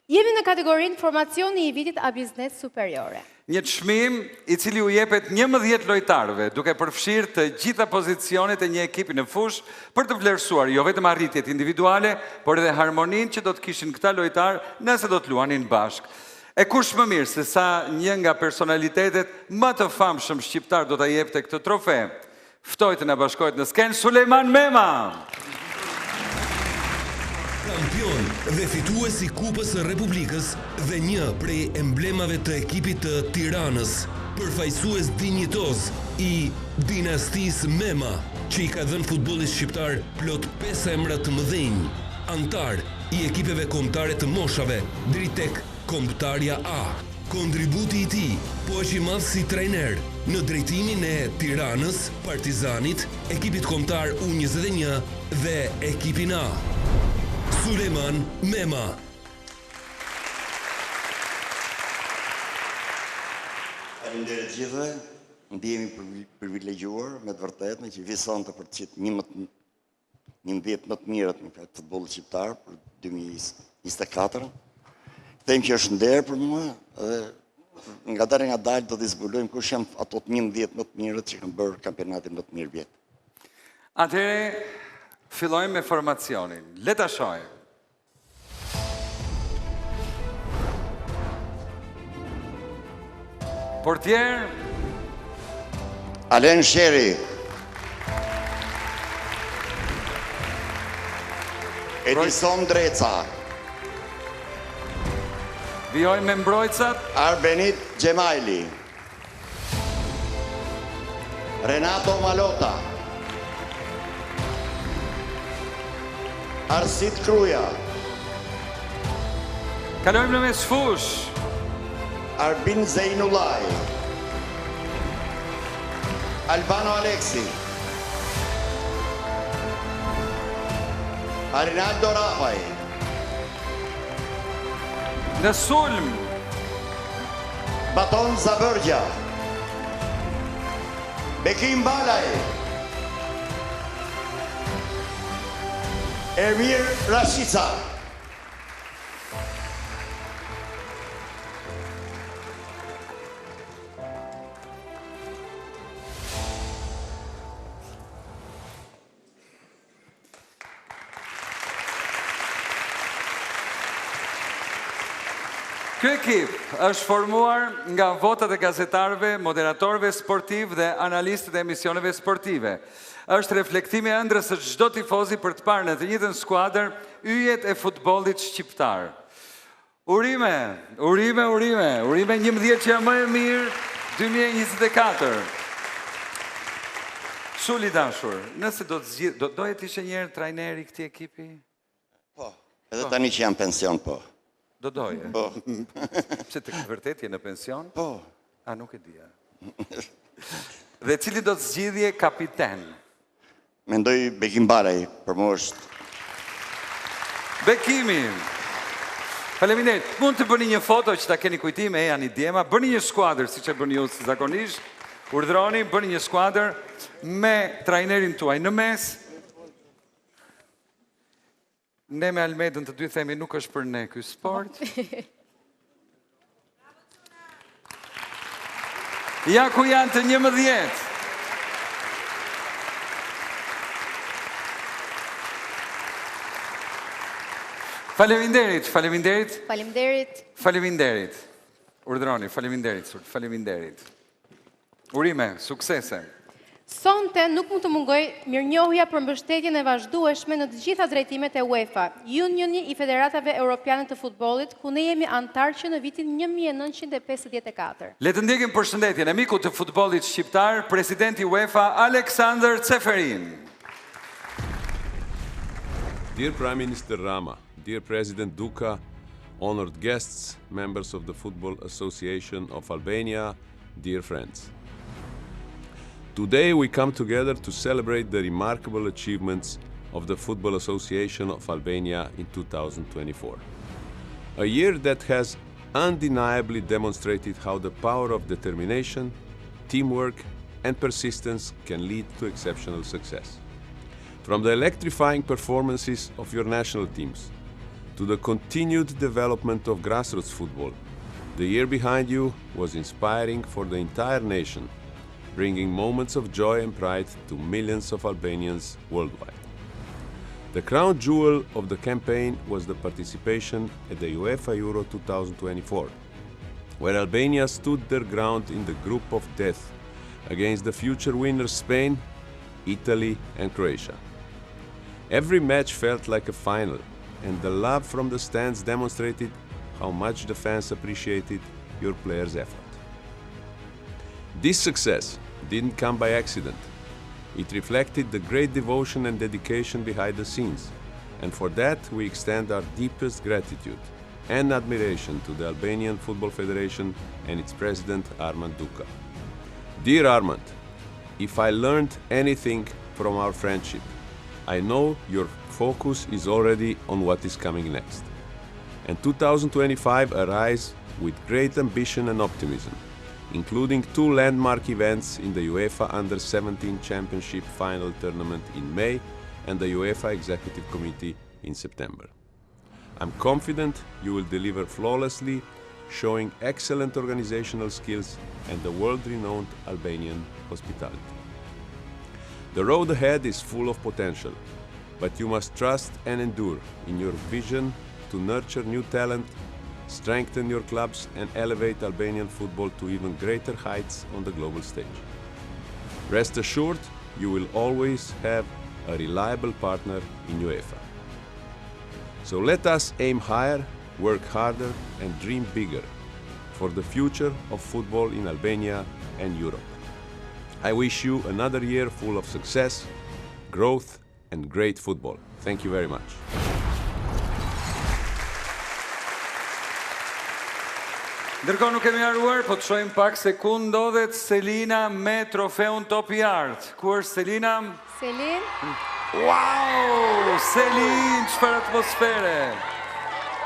Jemi në kategorinë formacioni i vitit a biznes superiore. Një çmim i cili u jepet 11 lojtarëve, duke përfshirë të gjitha pozicionet e një ekipi në fushë për të vlerësuar jo vetëm arritjet individuale, por edhe harmoninë që do të kishin këta lojtarë nëse do të luanin bashkë. E kush më mirë se sa një nga personalitetet më të famshëm shqiptar do ta jepte këtë trofe? Ftoj të na bashkohet në skenë Sulejman Mema. Kampion dhe fitues i Kupës së Republikës dhe një prej emblemave të ekipit të Tiranës, përfaqësues dinjitoz i dinastisë Mema, që i ka dhënë futbollit shqiptar plot 5 emra të mëdhenj, antar i ekipeve kombëtare të moshave deri tek Kombëtarja A. Kontributi i tij po është i madh si trajner në drejtimin e Tiranës, Partizanit, ekipit kombëtar U21 dhe ekipin A. Sulejman Mema. Faleminderit gjithëve, ndihemi privilegjuar me të vërtetë që vizonte për të qenë 11 më të mirët në futbollin shqiptar për 2024. Them që është nder për mua dhe nga dalë do të zbulojmë kush janë ato 11 më të mirët që kanë bërë kampionatin më të mirë vjet. Atëherë fillojmë me formacionin. Le ta shohim. Portier Alen Sheri. Edison Dreca. Vijojmë me mbrojtësat. Arbenit Gjemajli. Renato Malota. Arsit Kruja. Kalojmë në mes fush. Arbin Zeinulaj. Albano Aleksi. Arinaldo Rafaj. Në sulm. Baton Zabërgja. Bekim Balaj. Emir Rashica. Ky ekip është formuar nga votat e gazetarëve, moderatorëve sportiv dhe analistët e emisioneve sportive. Është reflektimi e ëndrrës së çdo tifozi për të parë në të njëjtën skuadër yjet e futbollit shqiptar. Urime 11 më e mirë 2024. Shuli dashur, nëse do të zgjidh, doje të ishe një herë trajneri i këtij ekipi? Po, edhe tani që jam pension, po. Do doje? Po. Pse të vërtet je në pension? Po. A, nuk e dija. Dhe cili do të zgjidhje kapiten? Mendoj Bekim Balaj, për më është. Bekimi. Faleminderit. Mund të bëni një foto që ta keni kujtime e janë i djema. Bëni një skuadër, si që bëni ju zakonisht. Urdhroni, bëni një skuadër me trajnerin tuaj në mes. Ne me Almedën të dy themi nuk është për ne ky sport. Ja ku janë të 11. Faleminderit. Urdhroni, faleminderit. Urime, suksese. Sonte nuk mund të mungoj mirënjohja për mbështetjen e vazhdueshme në të gjitha drejtimet e UEFA, Unioni i Federatave Europiane të Futbollit, ku ne jemi antar që në vitin 1954. Le të ndjekim përshëndetjen e miku të futbollit shqiptar, presidenti UEFA Aleksandr Ceferin. Dear Prime Minister Rama, dear President Duka, honored guests, members of the Football Association of Albania, dear friends. Today we come together to celebrate the remarkable achievements of the Football Association of Albania in 2024. A year that has undeniably demonstrated how the power of determination, teamwork and persistence can lead to exceptional success. From the electrifying performances of your national teams to the continued development of grassroots football, the year behind you was inspiring for the entire nation, bringing moments of joy and pride to millions of Albanians worldwide. The crown jewel of the campaign was the participation at the UEFA Euro 2024, where Albania stood their ground in the group of death against the future winners Spain, Italy and Croatia. Every match felt like a final, and the love from the stands demonstrated how much the fans appreciated your players' effort. This success didn't come by accident. It reflected the great devotion and dedication behind the scenes, and for that we extend our deepest gratitude and admiration to the Albanian Football Federation and its president Armand Duka. Dear Armand, if I learned anything from our friendship, I know your focus is already on what is coming next. And 2025 arrives with great ambition and optimism, including 2 landmark events in the UEFA Under-17 Championship Final Tournament in May and the UEFA Executive Committee in September. I'm confident you will deliver flawlessly, showing excellent organizational skills and the world-renowned Albanian hospitality. The road ahead is full of potential, but you must trust and endure in your vision to nurture new talent, strengthen your clubs and elevate Albanian football to even greater heights on the global stage. Rest assured, you will always have a reliable partner in UEFA. So let us aim higher, work harder and dream bigger for the future of football in Albania and Europe. I wish you another year full of success, growth and great football. Thank you very much. Ndërkohë nuk kemi haruar, po të shohim pak se ku ndodhet Selina me trofeun Top i Art. Ku është Selina? Selin? Wow! Selin, çfarë atmosfere!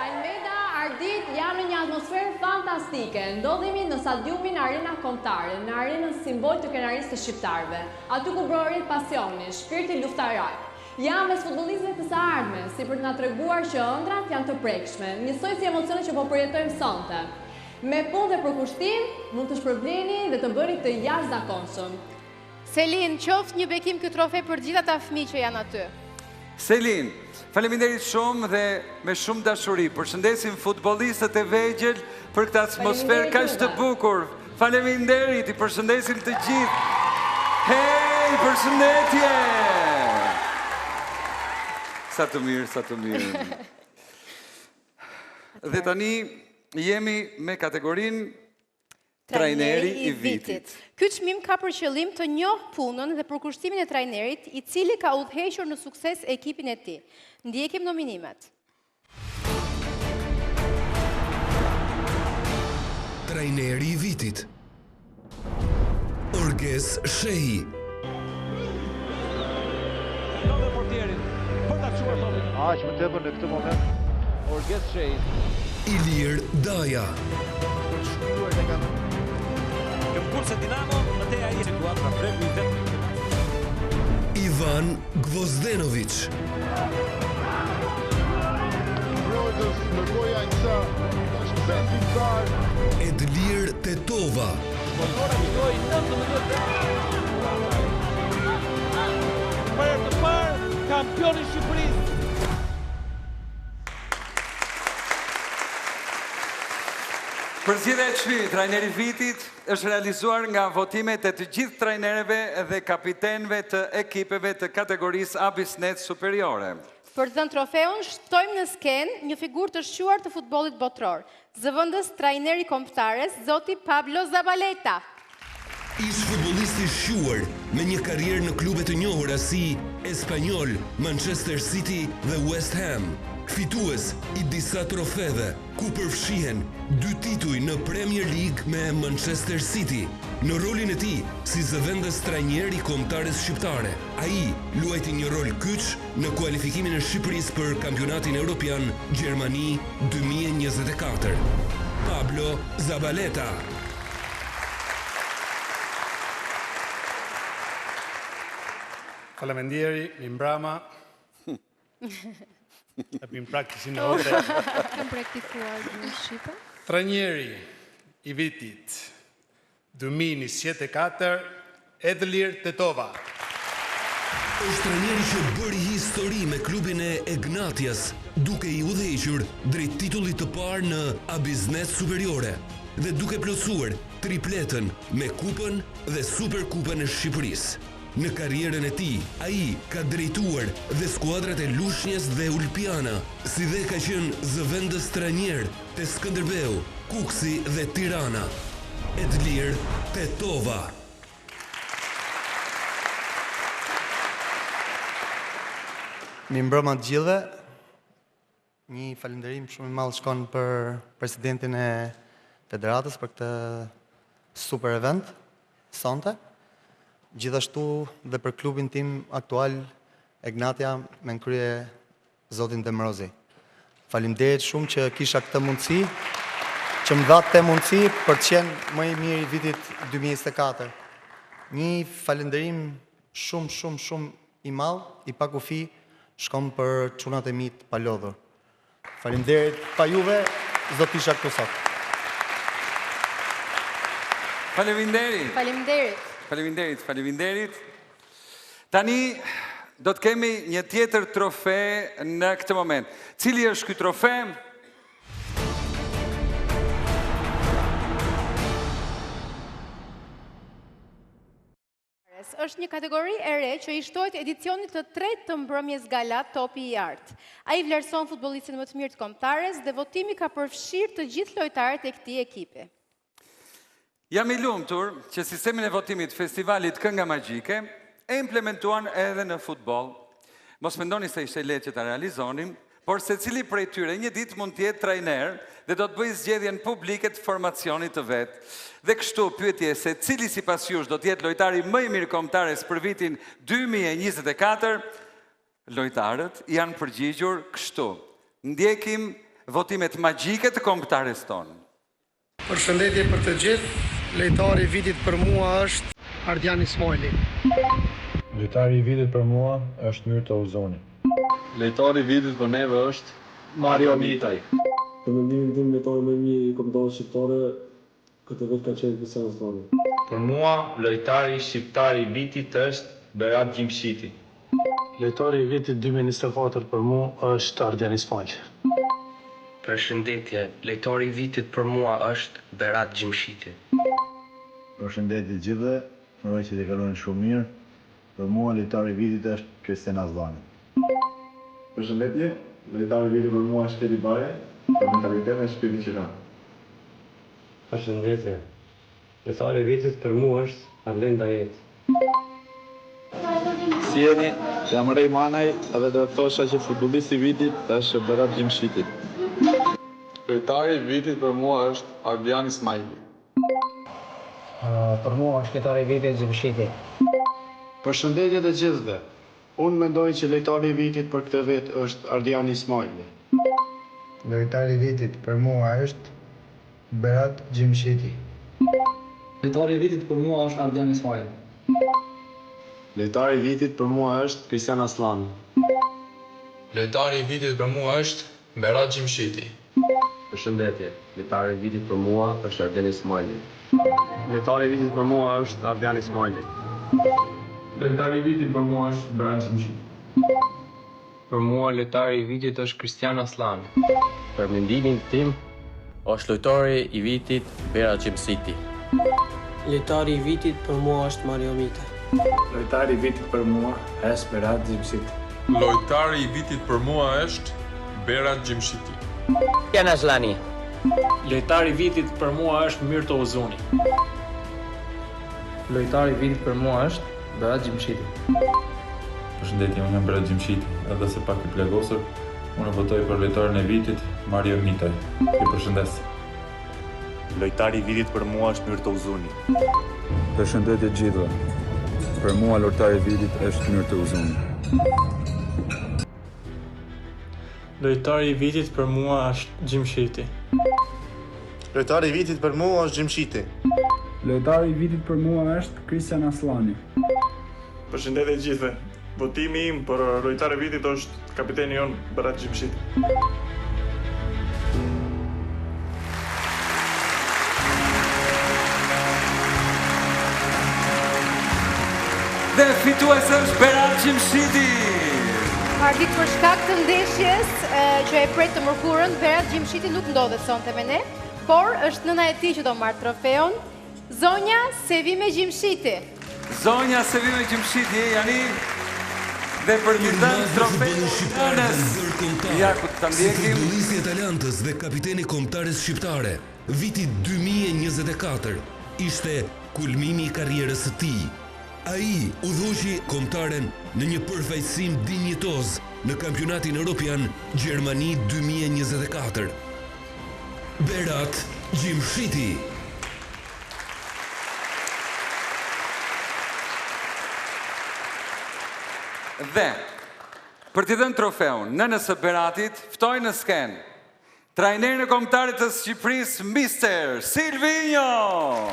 Almeda, Ardit, jam në një atmosferë fantastike. Ndodhemi në stadiumin Arena Kombëtare, në arenën simbol të krenarisë të shqiptarëve. Aty ku brorit pasioni, shpirti luftarar. Jam mes futbollistëve të së ardhme, si për të na treguar që ëndrat janë të prekshme, njësoj si emocionet që po përjetojmë sonte. Me punë dhe përkushtim, mund të shpërbleni dhe të bëni të jashtëzakonshëm. Selin, qoft një bekim këtë trofe për gjitha ta fëmijë që janë aty. Selin, faleminderit shumë dhe me shumë dashuri. Përshëndesim futbollistët e vegjël për këtë atmosferë kaq të bukur. Faleminderit, i përshëndesim të gjithë. Hey, përshëndetje! Sa të mirë, sa të mirë. Dhe tani jemi me kategorinë Trajneri i vitit. Ky çmim ka për qëllim të njohë punën dhe përkushtimin e trajnerit, i cili ka udhëhequr në sukses ekipin e tij. Ndjekim nominimet. Trajneri i vitit. Orges Shehi. Ndodhe portierin. Për ta çuar tonin. Aq më tepër në këtë moment. Orges Shehi. Ilir Daja. Shkruar ne kanë. Kurse Dinamo, Mateja i situat pra bregu i vetë. Ivan Gvozdenović. Brodës, Lërgoja Njësa, është vendimtar. Edlir Tetova. Motora fitoi 19 për të parë kampioni i Shqipërisë. Përzgjedhja e çmimit trajneri i vitit është realizuar nga votimet e të gjithë trajnerëve dhe kapitenëve të ekipeve të kategorisë A Biznes Superiore. Për të dhënë trofeun, shtojmë në sken një figurë të shquar të futbollit botror. Zëvendës trajneri kombëtares, zoti Pablo Zabaleta. Ish futbollisti shquar me një karrierë në klube të njohura si Espanyol, Manchester City dhe West Ham. Fitues i disa trofeve, ku përfshihen 2 tituj në Premier League me Manchester City. Në rolin e tij si zëvendës trajner i kombëtares shqiptare, ai luajti një rol kyç në kualifikimin e Shqipërisë për kampionatin evropian Gjermani 2024. Pablo Zabaleta. Faleminderit, Mimbrama. Abbiamo praktikuar në hotel. Kam praktikuar në Shqipë. Trajneri i vitit 2024, Edlir Tetova. Është trajneri që bëri histori me klubin e Egnatias, duke i udhëhequr drejt titullit të parë në A Biznes Superiore dhe duke plotësuar tripletën me Kupën dhe Superkupën e Shqipërisë. Në karrierën e tij, ai ka drejtuar dhe skuadrat e Lushnjës dhe Ulpiana, si dhe ka qenë zëvendës trajner te Skënderbeu, Kuksi dhe Tirana. Edlir Tetova. Mirëmbrëma të gjithëve. Një falënderim shumë i madh shkon për presidentin e federatës për këtë super event sonte. Gjithashtu dhe për klubin tim aktual Egnatia me në krye zotin Demrozi. Faleminderit shumë që kisha këtë mundësi, që më dhatë të mundësi për të qenë më i mirë i vitit 2024. Një falënderim shumë i madh, i pa kufi, shkom për çunat e mi të palodhur. Faleminderit, pa juve, s'do të isha këtu sot. Faleminderit. Faleminderit. Tani do të kemi një tjetër trofe në këtë moment. Cili është ky trofe? Është një kategori e re që i shtohet edicionit të 3 të mbrëmjes gala Topi i Artë. Ai vlerëson futbollistin më të mirë të kombëtares dhe votimi ka përfshirë të gjithë lojtarët e këtij ekipi. Jam i lumtur që sistemin e votimit festivalit Kënga Magjike e implementuan edhe në futboll. Mos mendoni se ishte lehtë që ta realizonim, por secili prej tyre një ditë mund të jetë trajner dhe do të bëjë zgjedhjen publike të formacionit të vet. Dhe kështu pyetje se cili sipas jush do të jetë lojtari më i mirë kombëtares për vitin 2024, lojtarët janë përgjigjur kështu. Ndjekim votimet magjike të kombëtares tonë. Përshëndetje për të gjithë. Lojtari i vitit për mua është Ardian Ismaili. Lojtari i vitit për mua është Myrto Uzoni. Lojtari i vitit për neve është Mario Mitaj. Për mendimin tim, lojtari më i mirë i kombëtarës shqiptare këtë vit ka qenë Kristian Aslani. Për mua, lojtari shqiptar i vitit është Berat Gjimshiti. Lojtari i vitit 2024 për mua është Ardian Ismaili. Përshëndetje, lojtari i vitit për mua është Berat Gjimshiti. Përshëndetje gjithëve, mëroj që të kalojnë shumë mirë. Për mua, lojtari i vitit është Kristian Aslani. Përshëndetje, lojtari i vitit për mua është Edi Baje, për mentalitetin e shpirtin qeran. Përshëndetje, lojtari i vitit për mua është Arlen Dajet. Si jeni, jam Rej Manaj edhe do të thosha që futbollisti i vitit është Berat Gjimshiti. Lojtari i vitit për mua është Ardian Ismaili. Për mua është lojtari i vitit Gjimshiti. Përshëndetje të gjithëve. Unë mendoj që lojtari i vitit për këtë vit është Ardian Ismaili. Lojtari i vitit për mua është Berat Gjimshiti. Lojtari i vitit për mua është Ardian Ismaili. Lojtari i vitit për mua është Kristian Aslani. Lojtari i vitit për mua është Berat Gjimshiti. Përshëndetje, lojtari i vitit për mua është Ardian Ismaili. Lojtari i vitit për mua është Ardian Ismaili. Lojtari i vitit për mua është Berat Gjimshiti. Për mua, lojtari i vitit është Kristian Aslani. Për mendimin tim, është lojtari i vitit Berat Gjimshiti. Lojtari i vitit për mua është Mario Mitaj. Lojtari i vitit për mua është Berat Gjimshiti. Lojtari i vitit për mua është Berat Gjimshiti. Kristian Aslani. Lojtari i vitit për mua është Myrto Uzoni. Lojtari i vitit për mua është Berat Gjimshiti. Përshëndetje, unë jam Berat Gjimshiti, edhe se pak i plegosur, unë votoj për lojtarin e vitit, Mario Mitaj. Ju përshëndes. Lojtari i vitit për mua është Myrto Uzoni. Përshëndetje gjithëve. Për mua lojtari i vitit është Myrto Uzoni. Lojtari i vitit për mua është Gjimshiti. Lojtari i vitit për mua është Gjimshiti. Lojtari i vitit për mua është Kristian Aslani. Përshëndetje gjithëve. Votimi im për lojtari i vitit është kapiteni jon Berat Gjimshiti. Dhe fitues është Berat Gjimshiti. Ardik, për shkak të ndeshjes që e pret të mërkurën, Berat Gjimshiti nuk ndodhet sonte me ne, por është nëna e tij që do marrë trofeun, zonja Sevime Gjimshiti. Zonja Sevime Gjimshiti, Jani, dhe për të dhënë trofeun nënës. Ja, ku ta ndjekim. Futbollisti i Atalantës dhe kapiteni kombëtares shqiptare, viti 2024, ishte kulmimi i karrierës së tij. Ai udhëhoqi kombëtaren në një përfaqësim dinjitoz në kampionatin evropian Gjermani 2024. Berat Gjimshiti. Dhe, për t'i dhënë trofeun, nënës së Beratit, ftoj në sken trajnerin e kombëtarit të Shqipërisë, Mister Silvinho.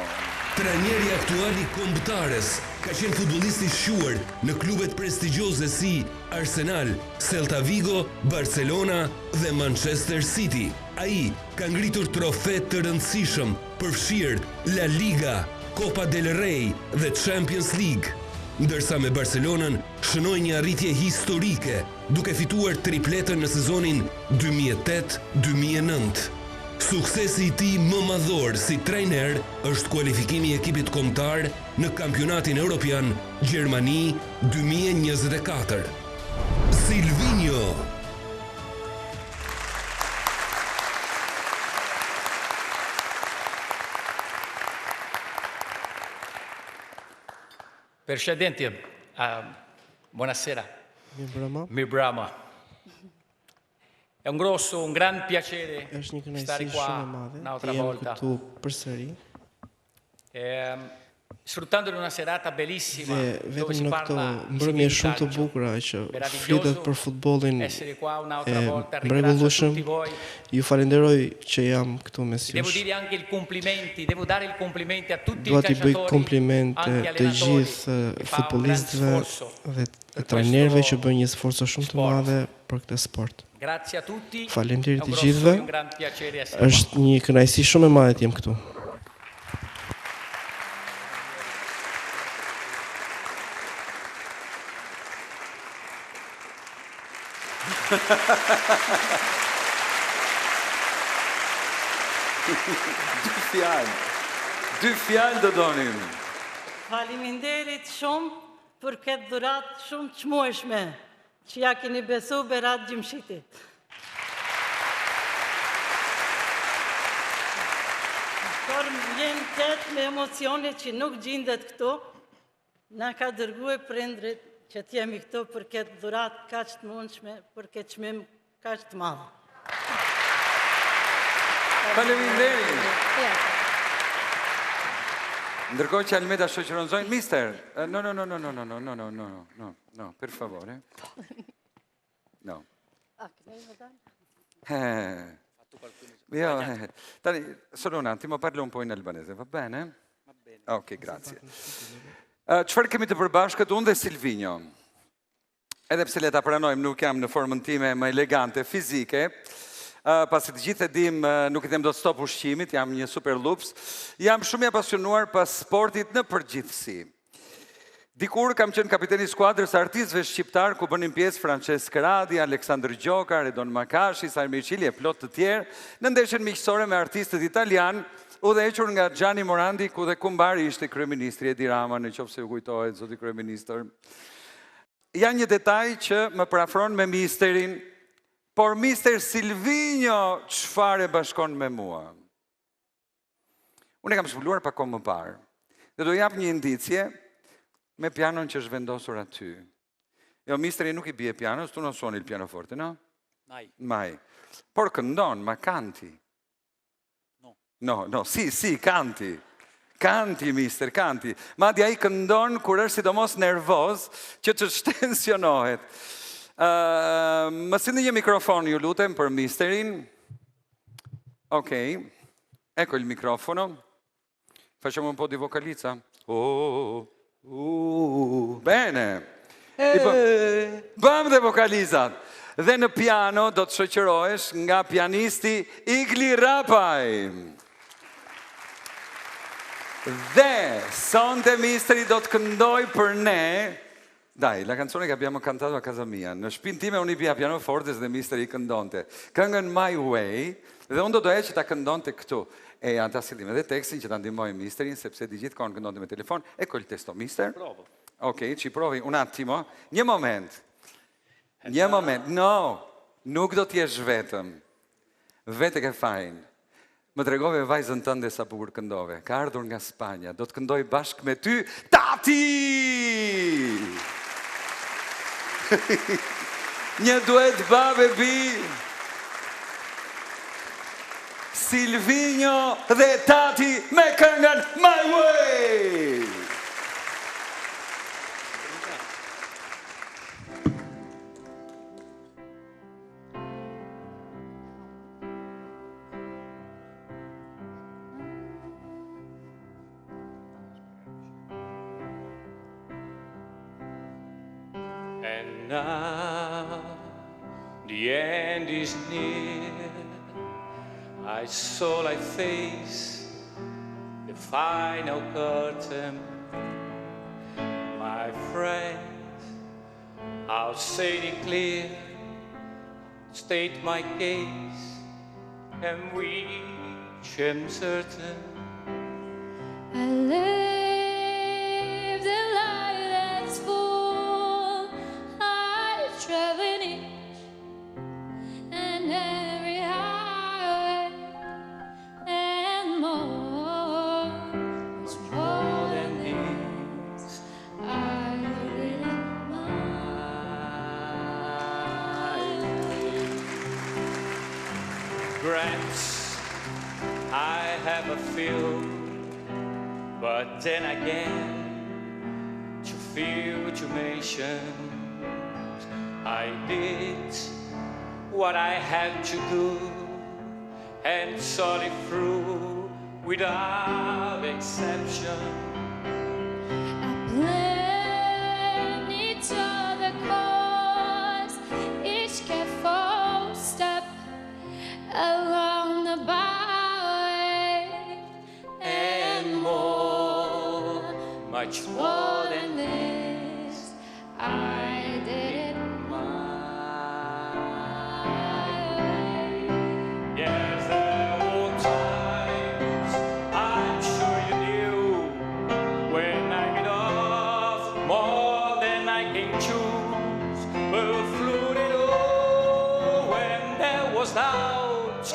Trajneri aktuali kombëtares ka qenë futbollisti i shquar në klubet prestigjioze si Arsenal, Celta Vigo, Barcelona dhe Manchester City. Ai ka ngritur trofe të rëndësishëm përfshirë La Liga, Copa del Rey dhe Champions League, ndërsa me Barcelonën shënoi një arritje historike duke fituar tripletën në sezonin 2008-2009. Suksesi I tij më madhor si trajner është kualifikimi I ekipit kombëtar në kampionatin evropian Gjermani 2024. Silvinho. Presidente, buonasera. Mi brama. È un gran piacere stare qua un'altra volta. Sfruttando una serata bellissima dove si parla mbrëmje shumë të bukura që flitet për futbollin e mrekullueshëm. Ju falenderoj që jam këtu mes jush. Dua t'i bëj komplimente të gjithë futbollistëve dhe trajnerëve që bëjnë një sforcë shumë të madhe për këtë sport. Faleminderit të gjithëve. Është një kënaqësi shumë e madhe të jem këtu. Dy fjalë do donim. Faleminderit shumë për këtë dhuratë shumë të çmueshme që ja keni besu Berat Gjimshitit. Por më vjen keq me emocione që nuk gjendet këtu, na ka dërguar prindrit që t'jemi këtu për këtë dhuratë kaq të mundshme, për këtë çmim kaq të madh. Faleminderit. Ndërkohë që Almeda shoqëron zonjën, mister, no, per favore. No. Solo un attimo, parlo un po' in albanese, va bene? Va bene. Ok, grazie. Çfarë kemi të përbashkët unë dhe Silvinho? Edhe pse le ta pranojmë, nuk jam në formën time më elegante fizike, pasi të gjithë e dim, nuk I them do të stop ushqimit, jam një super lups, jam shumë I apasionuar pas sportit në përgjithësi. Dikur kam qenë kapiteni I skuadrës artistëve shqiptar ku bënin pjesë Francesco Radi, Aleksandr Gjoka, Redon Makashi, Sarmir Qili e plot të tjerë, në ndeshjen miqësore me artistët italian, udhëhequr nga Gianni Morandi, ku dhe kumbari ishte kryeministri Edi Rama, në qoftë se ju kujtohet zoti kryeministër. Janë një detaj që më parafron me misterin, por mister Silvinho çfarë bashkon me mua? Unë kam zhvuluar pak kohë më parë. Dhe do jap një indicje me pianon që është vendosur aty. Jo, misteri nuk I bie pianos, tu non suoni il pianoforte, no? Mai. Por këndon, ma canti. No, sì, canti. Canti, mister, canti. Madje ai këndon kur është sidomos nervoz që të shtensionohet. Më sillni një mikrofon, ju lutem, për misterin. Ok, ecco il microfono. Facciamo un po' di vocalizza. Bene. Bam dhe vocalizat. Dhe në piano do të shoqërohesh nga pianisti Igli Rapaj. Dhe sonte misteri do të këndoj për ne. Dai, la canzone che abbiamo cantato a casa mia. Në shtëpinë time unë I bia pianoforte dhe misteri I këndonte. Këngën My Way, dhe unë do doja që ta këndonte këtu. E ata sillim edhe tekstin që ta ndihmoj misterin, sepse di gjithkohon këndonte me telefon. Ecco il testo, mister. Provo. Ok, ci provi un attimo. Një moment. No, nuk do t'jesh vetëm. Vete ke fajn. Më tregove vajzën tënde sa bukur këndove. Ka ardhur nga Spanja. Do të këndoj bashkë me ty. Tati! Një duet babe bi. Silvinho dhe Tati me këngën My Way. And now the end is near. I saw thy face, the final curtain. My friends, I'll say it clear, state my case. and which am certain. I lived a life that's full. I traveled each and every highway and more. It's more than this. I didn't mind. Perhaps I have a feel, but then again, to feel, to mention, I did what I had to do and saw it through without exception. Plan each other course, each careful step along the byway and more, much more than this. I did it my way. Yes, there were times I'm sure you knew when I get off more than I can choose. But through it all, when there was doubt,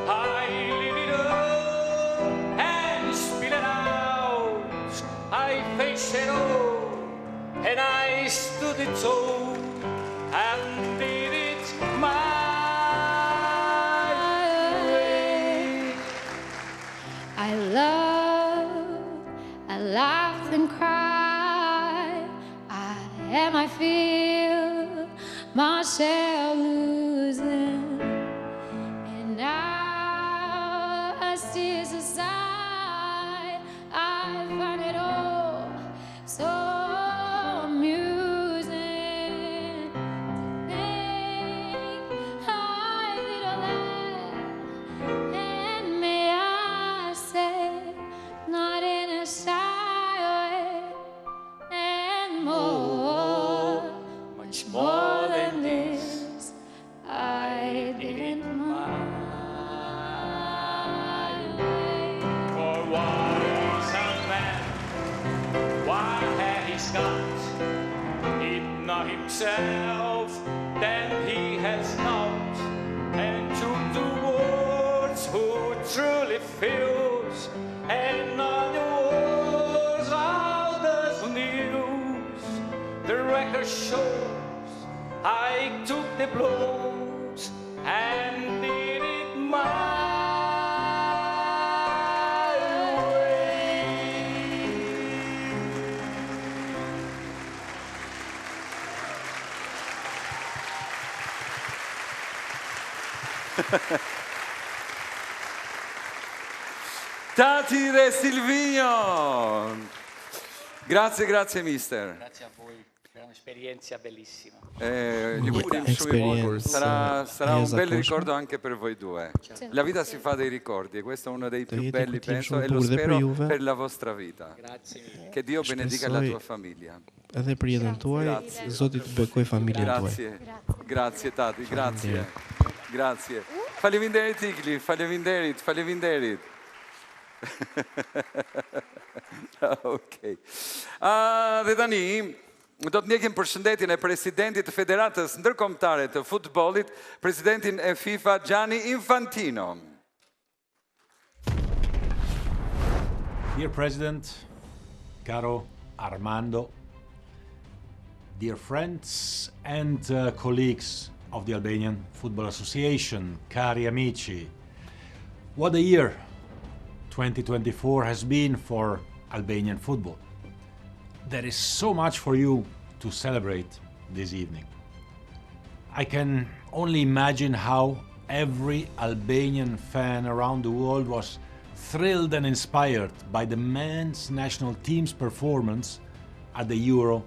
I lit it up and spit it out. I faced it all and I stood it tall and did it my way. I laughed and cried. I feel myself losing, and now as tears aside, I find it all so amusing to think I did all that, and may I say, not in a shy way, and more, much more than this, I didn't mind. For what is a man? Why had he got it not himself? Then he has not, and to the words who truly feels, and not the words out the news. The record shows I took the blows and did it my Tati dhe Silvino. Grazie, grazie mister. Grazie a voi, è un'esperienza bellissima. Gli auguri shumë i bukur. Sarà un bel ricordo anche per voi due. La vita si fa dei ricordi e questo è uno dei più belli, penso, e lo spero per la vostra vita. Grazie mille. Che Dio benedica la tua famiglia. Edhe për jetën tuaj, Zoti të bekoj familjen tuaj. Grazie. Grazie Tati, grazie. Grazie. Faleminderit Ikli, faleminderit. Okej. Dhe tani do të ndjekim përshëndetjen e presidentit të Federatës Ndërkombëtare të Futbollit, presidentin e FIFA Gianni Infantino. Dear President, caro Armando, dear friends and colleagues of the Albanian Football Association, cari amici, what a year 2024 has been for Albanian football. There is so much for you to celebrate this evening. I can only imagine how every Albanian fan around the world was thrilled and inspired by the men's national team's performance at the Euro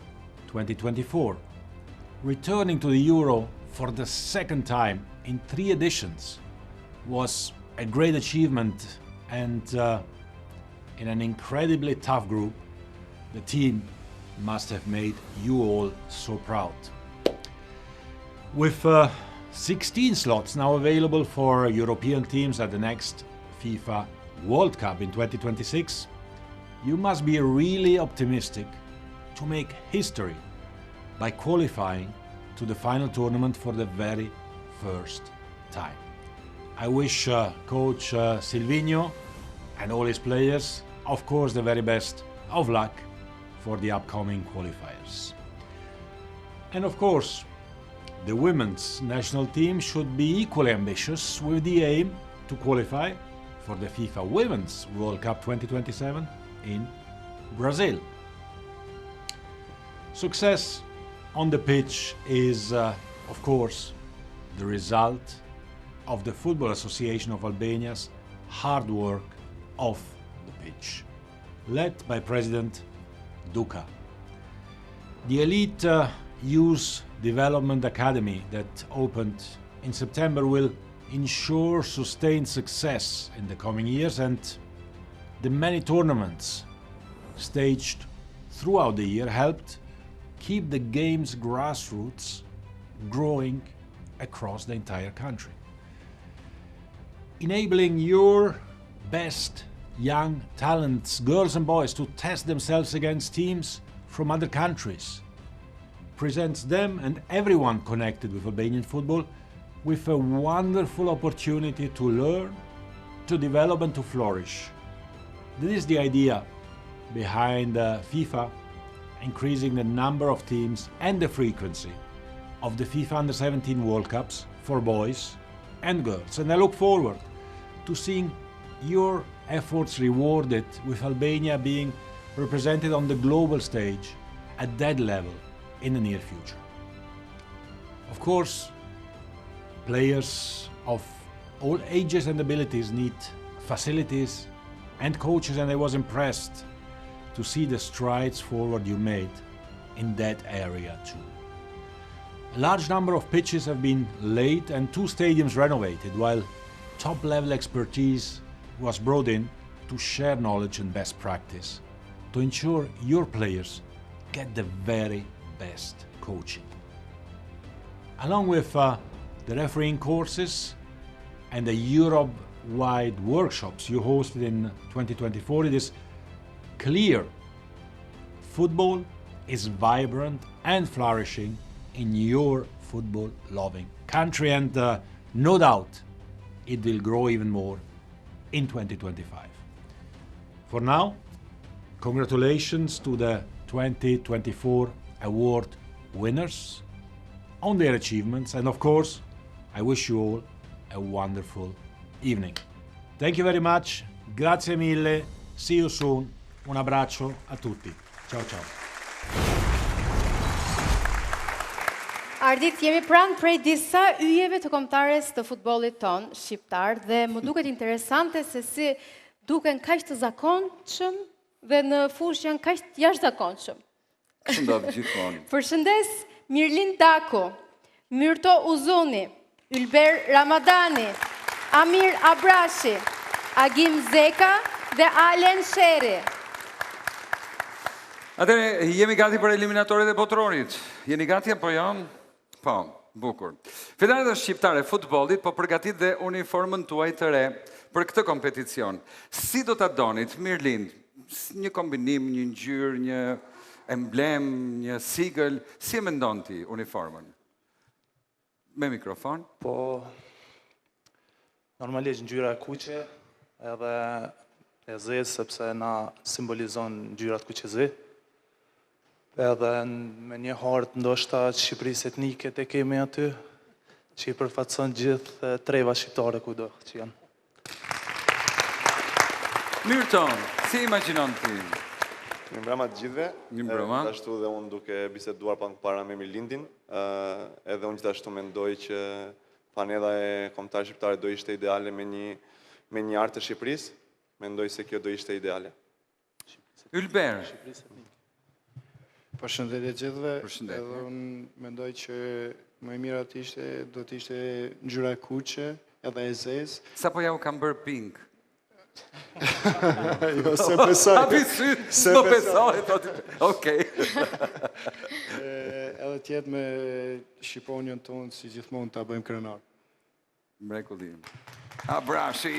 2024. Returning to the Euro for the second time in 3 editions was a great achievement, and in an incredibly tough group, the team must have made you all so proud. With 16 slots now available for European teams at the next FIFA World Cup in 2026, you must be really optimistic to make history by qualifying to the final tournament for the very first time. I wish Coach Silvinho and all his players, of course, the very best of luck for the upcoming qualifiers. And of course, the women's national team should be equally ambitious with the aim to qualify for the FIFA Women's World Cup 2027 in Brazil. Success on the pitch is, of course, the result of the Football Association of Albania's hard work off the pitch, led by President Duka. The Elite Youth Development Academy that opened in September will ensure sustained success in the coming years, and the many tournaments staged throughout the year helped keep the game's grassroots growing across the entire country, enabling your best young talents, girls and boys, to test themselves against teams from other countries, presents them and everyone connected with Albanian football with a wonderful opportunity to learn, to develop and to flourish. This is the idea behind FIFA increasing the number of teams and the frequency of the FIFA Under-17 World Cups for boys and girls. And I look forward to seeing your efforts rewarded, with Albania being represented on the global stage at that level in the near future. Of course, players of all ages and abilities need facilities and coaches, and I was impressed to see the strides forward you made in that area too. A large number of pitches have been laid and 2 stadiums renovated, while top-level expertise was brought in to share knowledge and best practice to ensure your players get the very best coaching. Along with the refereeing courses and the Europe-wide workshops you hosted in 2024, it is clear football is vibrant and flourishing in your football-loving country, and no doubt it will grow even more in 2025. For now, congratulations to the 2024 award winners on their achievements, and of course, I wish you all a wonderful evening. Thank you very much, grazie mille, see you soon, un abbraccio a tutti, ciao ciao. Ardit, jemi pranë prej disa yjeve të kombëtares të futbollit ton shqiptar, dhe më duket interesante se si duken kaq të zakonshëm dhe në fushë janë kaq të jashtëzakonshëm. Kështu ndodh gjithmonë. Përshëndes Mirlin Daku, Myrto Uzuni, Ylber Ramadani, Amir Abrashi, Agim Zeka dhe Alen Sheri. Atëre, jemi gati për eliminatorit e botrorit. Jeni gati apo jo? Po, bukur. Federata Shqiptare e Futbollit po përgatit dhe uniformën tuaj të re për këtë kompeticion. Si do ta donit, Mirlin? Një kombinim, një ngjyrë, një emblem, një sigël, si e mendon ti uniformën? Me mikrofon? Po, normalisht ngjyra e kuqe, edhe e zezë, sepse na simbolizon ngjyrat kuqezi. Edhe me një hartë ndoshta të Shqipërisë etnike të kemi aty, që i përfaqëson gjithë treva shqiptare kudo që janë. Myrton, si imagjinon ti? Një mbrëma të gjithve. Një mbrëma. Gjithashtu dhe unë duke biseduar pak para me Mirlindin, edhe unë gjithashtu mendoj që panedha e kombëtarëve shqiptare do ishte ideale me një artë të Shqipërisë. Mendoj se kjo do ishte ideale. Ylber. Përshëndetje gjithëve, edhe unë mendoj që më e mira do të ishte ngjyra e kuqe, edhe e zezë. Sa po ja u kam bërë pink? Jo, se besoj. Hapi sy, s'po besoj. Okej. Edhe tjetë me Shqiponjën tonë si gjithmonë ta bëjmë krenar. Mrekullim. Abrashi!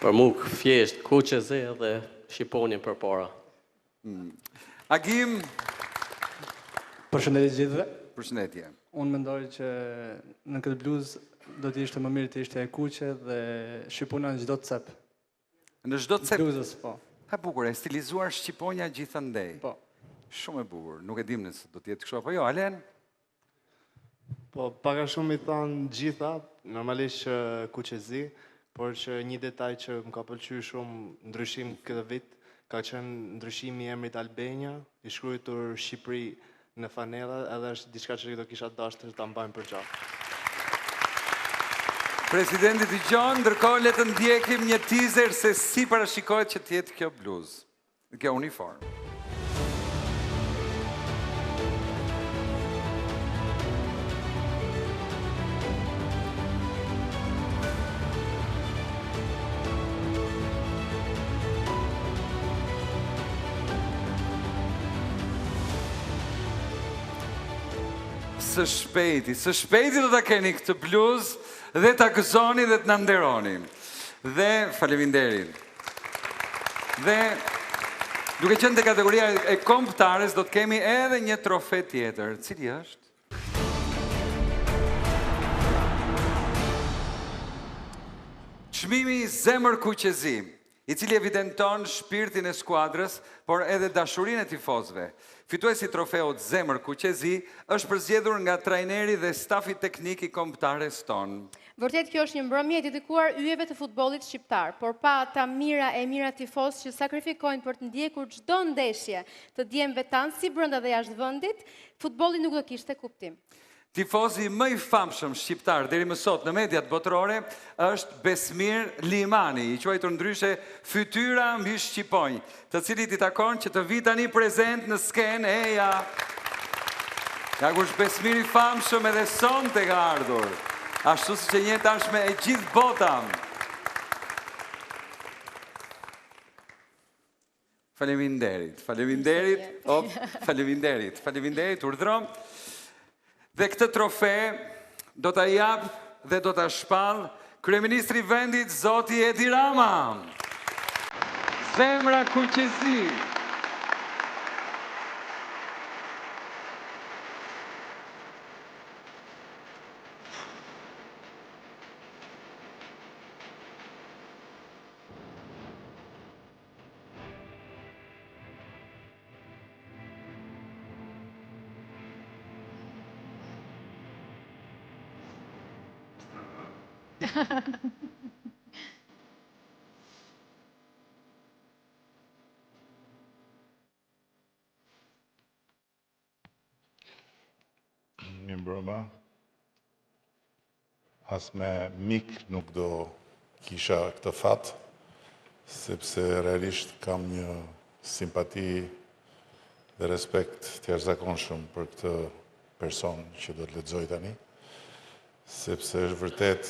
Për mu fjesht, QQZ dhe Shqiponjën për para. Agim? Përshëndetje gjithëve. Përshëndetje. Unë mendoj që në këtë bluzë do të ishte më mirë të ishte e kuqe dhe Shqipona në çdo cep. Në çdo cep? Bluzës, po. Ha bukur, e stilizuar Shqiponja gjithandej. Po. Shumë e bukur. Nuk e dim nëse do të jetë kështu apo jo, Alen? Po, paka shumë i thonë gjitha, normalisht që kuqezi, por që një detaj që më ka pëlqyer shumë ndryshim këtë vit, ka qenë ndryshimi i emrit Albania, i shkruar Shqipëri në fanella, edhe është diçka që do kisha dashur ta mbajmë për gjatë. Presidenti dëgjon, ndërkohë le të ndjekim një teaser se si parashikohet që të jetë kjo bluzë, kjo uniform. Së shpejti do ta keni këtë bluzë dhe ta gëzoni dhe të na nderoni. Dhe faleminderit. Dhe duke qenë te kategoria e kombëtares do të kemi edhe një trofe tjetër. Cili është? Çmimi Zemër Kuqezi, i cili evidenton shpirtin e skuadrës, por edhe dashurinë e tifozëve. Fituesi i trofeut Zemër Kuqezi është përzgjedhur nga trajneri dhe stafi teknik i kombëtares tonë. Vërtet kjo është një mbrëmje e dedikuar yjeve të futbollit shqiptar, por pa ata mira e mira tifozë që sakrifikojnë për të ndjekur çdo ndeshje të djemve tanë si brenda dhe jashtë vendit, futbolli nuk do kishte kuptim. Tifozi më i famshëm shqiptar deri më sot në mediat botërore është Besmir Limani, i quajtur ndryshe Fytyra mbi Shqiponj, të cilit i takon që të vi tani prezent në skenë eja. Ka kush Besmir i famshëm edhe sonte ka ardhur, ashtu si që njeh tashme e gjithë bota. Faleminderit, urdhërom. Dhe këtë trofe do t'a jap dhe do t'a shpall kryeministri i vendit Zoti Edi Rama. Zemra Kuqezi. Mirëmbrëma. As me mik nuk do kisha këtë fat, sepse realisht kam një simpati dhe respekt të jashtëzakonshëm për këtë person që do të lexoj tani, sepse është vërtet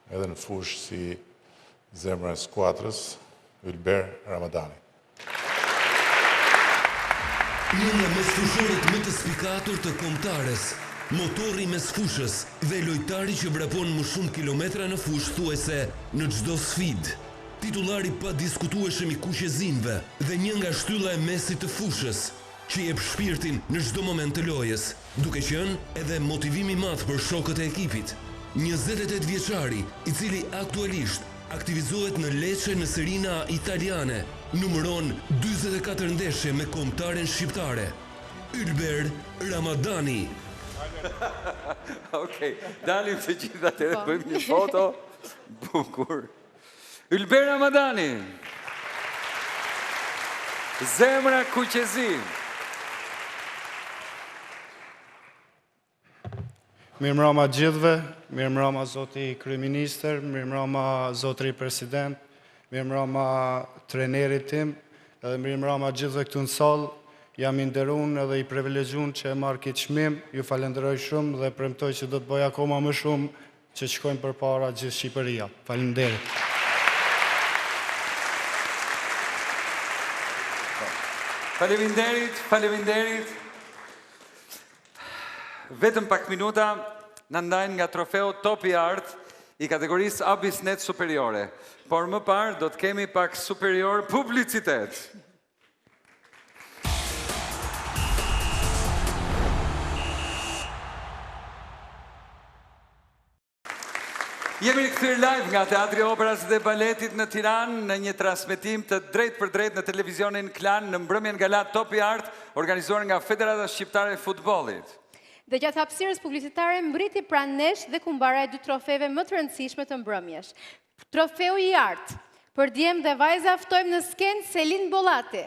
edhe në fushë si zemra e skuadrës, Ylber Ramadani. Një nga mesfushorët më të spikatur të kombëtares, motori mes fushës dhe lojtari që vrapon më shumë kilometra në fushë thuajse në çdo sfidë. Titullari pa diskutueshëm i kuqezinëve dhe një nga shtylla e mesit të fushës, që jep shpirtin në çdo moment të lojës, duke qenë edhe motivimi i madh për shokët e ekipit. 28 vjeçari, i cili aktualisht aktivizohet në Lecce në Serie A italiane, numëron 44 ndeshje me kombëtaren shqiptare. Ylber Ramadani. Okej, dalim të gjithë atëherë, bëjmë një foto. Bukur. Ylber Ramadani. Zemra Kuqezi. Mirëmbrëma gjithëve, mirëmbrëma zoti kryeministër, mirëmbrëma zotri president, mirëmbrëma trenerit tim, edhe mirëmbrëma gjithëve këtu në sallë. Jam i nderuar edhe i privilegjuar që e marr këtë çmim. Ju falenderoj shumë dhe premtoj që do të bëj akoma më shumë që të shkojmë përpara gjithë Shqipëria. Faleminderit. Faleminderit. vetëm pak minuta në ndajnë nga trofeu Top i Art i kategorisë A Biznet Superiore. Por më parë do të kemi pak superior publicitet. Jemi rikthyer live nga Teatri Operës dhe Baletit në Tiranë në një transmetim të drejtë për drejtë në televizionin Klan në mbrëmjen gala Top i Art organizuar nga Federata Shqiptare e Futbollit. Dhe gjatë hapësirës publicitare mbriti pranë nesh dhe kumbara e 2 trofeve më të rëndësishme të mbrëmjesh. Trofeu i Art. Për djem dhe vajza ftojmë në skenë Selin Bollati.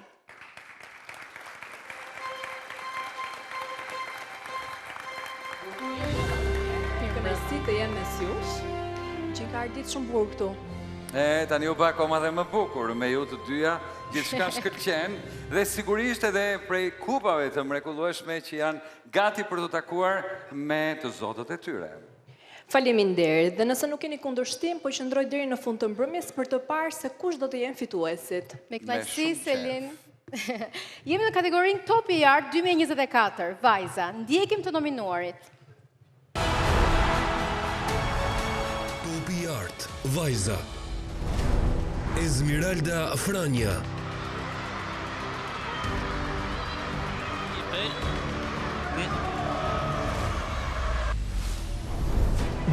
Një kënaqësi të jem mes jush. Që ka ardhur shumë bukur këtu. Tani u bë akoma dhe më bukur me ju të dyja, gjithçka shkëlqen dhe sigurisht edhe prej kupave të mrekullueshme që janë gati për të takuar me të zotët e tyre. Faleminderit. Dhe nëse nuk keni kundërshtim, po qëndroj deri në fund të mbrëmjes për të parë se kush do të jenë fituesit. Me kënaqësi, Selin. Jemi në kategorinë Top i Art 2024, vajza. Ndjekim të nominuarit. Top i Art, vajza. Esmeralda Franja.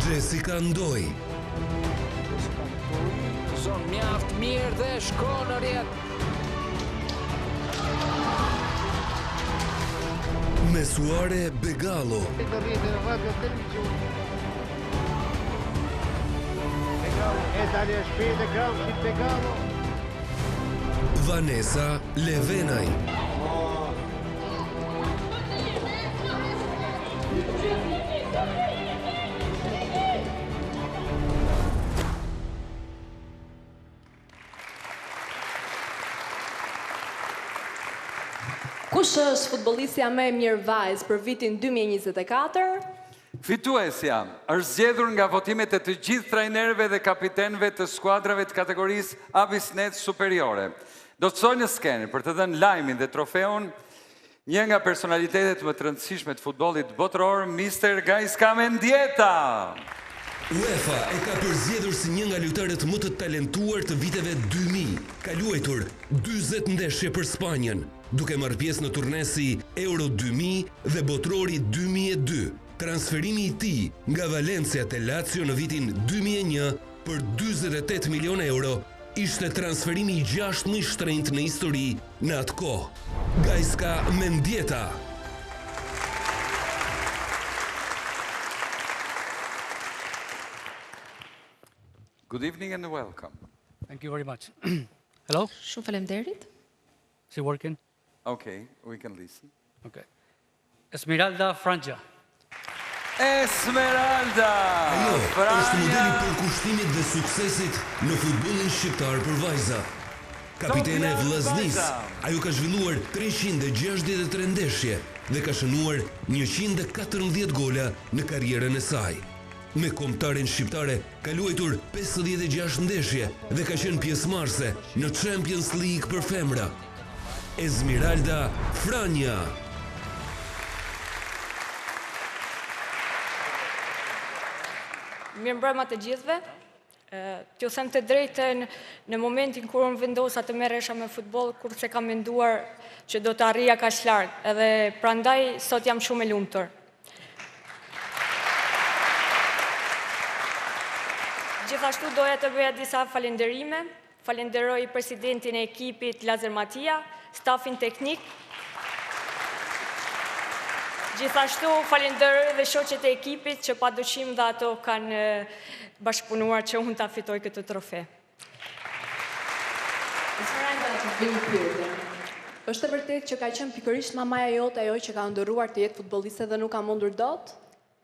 Jessica Ndoj. Zonë mjaft mirë dhe shkon në rjetë. Mesuare Begalo. Vanessa Levenaj. Kush është futbollistja më e mirë vajzë për vitin 2024? Fituesja është zgjedhur nga votimet e të gjithë trajnerëve dhe kapitenëve të skuadrave të kategorisë A Biznet Superiore. Do të çojë në skenë për të dhënë lajmin dhe trofeun një nga personalitetet më të rëndësishme të futbollit botëror, Mr. Gajska Mendieta. UEFA e ka përzgjedhur si një nga lojtarët më të talentuar të viteve 2000. Ka luajtur 40 ndeshje për Spanjën, duke marrë pjesë në turne si Euro 2000 dhe Botërori 2002. Transferimi i tij nga Valencia te Lazio në vitin 2001 për 48 milion euro ishte transferimi i 6 më i shtrenjtë në histori në atë kohë. Gajska Mendieta. Good evening and welcome. Thank you very much. Hello? Shumë faleminderit. Is it working? Okay, we can listen. Okay. Esmeralda Franja. Esmeralda! Ajo është modeli për kushtimit dhe suksesit në futbollin shqiptar për vajza. Kapitene e Vllaznis, ajo ka zhvilluar 363 ndeshje dhe ka shënuar 114 gola në karrierën e saj. Me kombëtaren shqiptare ka luajtur 56 ndeshje dhe ka qenë pjesëmarrëse në Champions League për femra. Esmeralda Franja. Mirëmbrëma të gjithëve. T'ju them të drejtën, në momentin kur unë vendosa të merresha me futboll, kurse kam menduar që do të arrija kaq lart, edhe prandaj sot jam shumë e lumtur. Gjithashtu doja të bëja disa falënderime. Falenderoj presidentin e ekipit Lazar Matia, stafin teknik. Gjithashtu falenderoj dhe shoqet e ekipit që padyshim dhe ato kanë bashkëpunuar që unë ta fitoj këtë trofe. Është e vërtetë që ka qenë pikërisht mamaja jote ajo që ka ndërruar të jetë futbolliste dhe nuk ka mundur dot?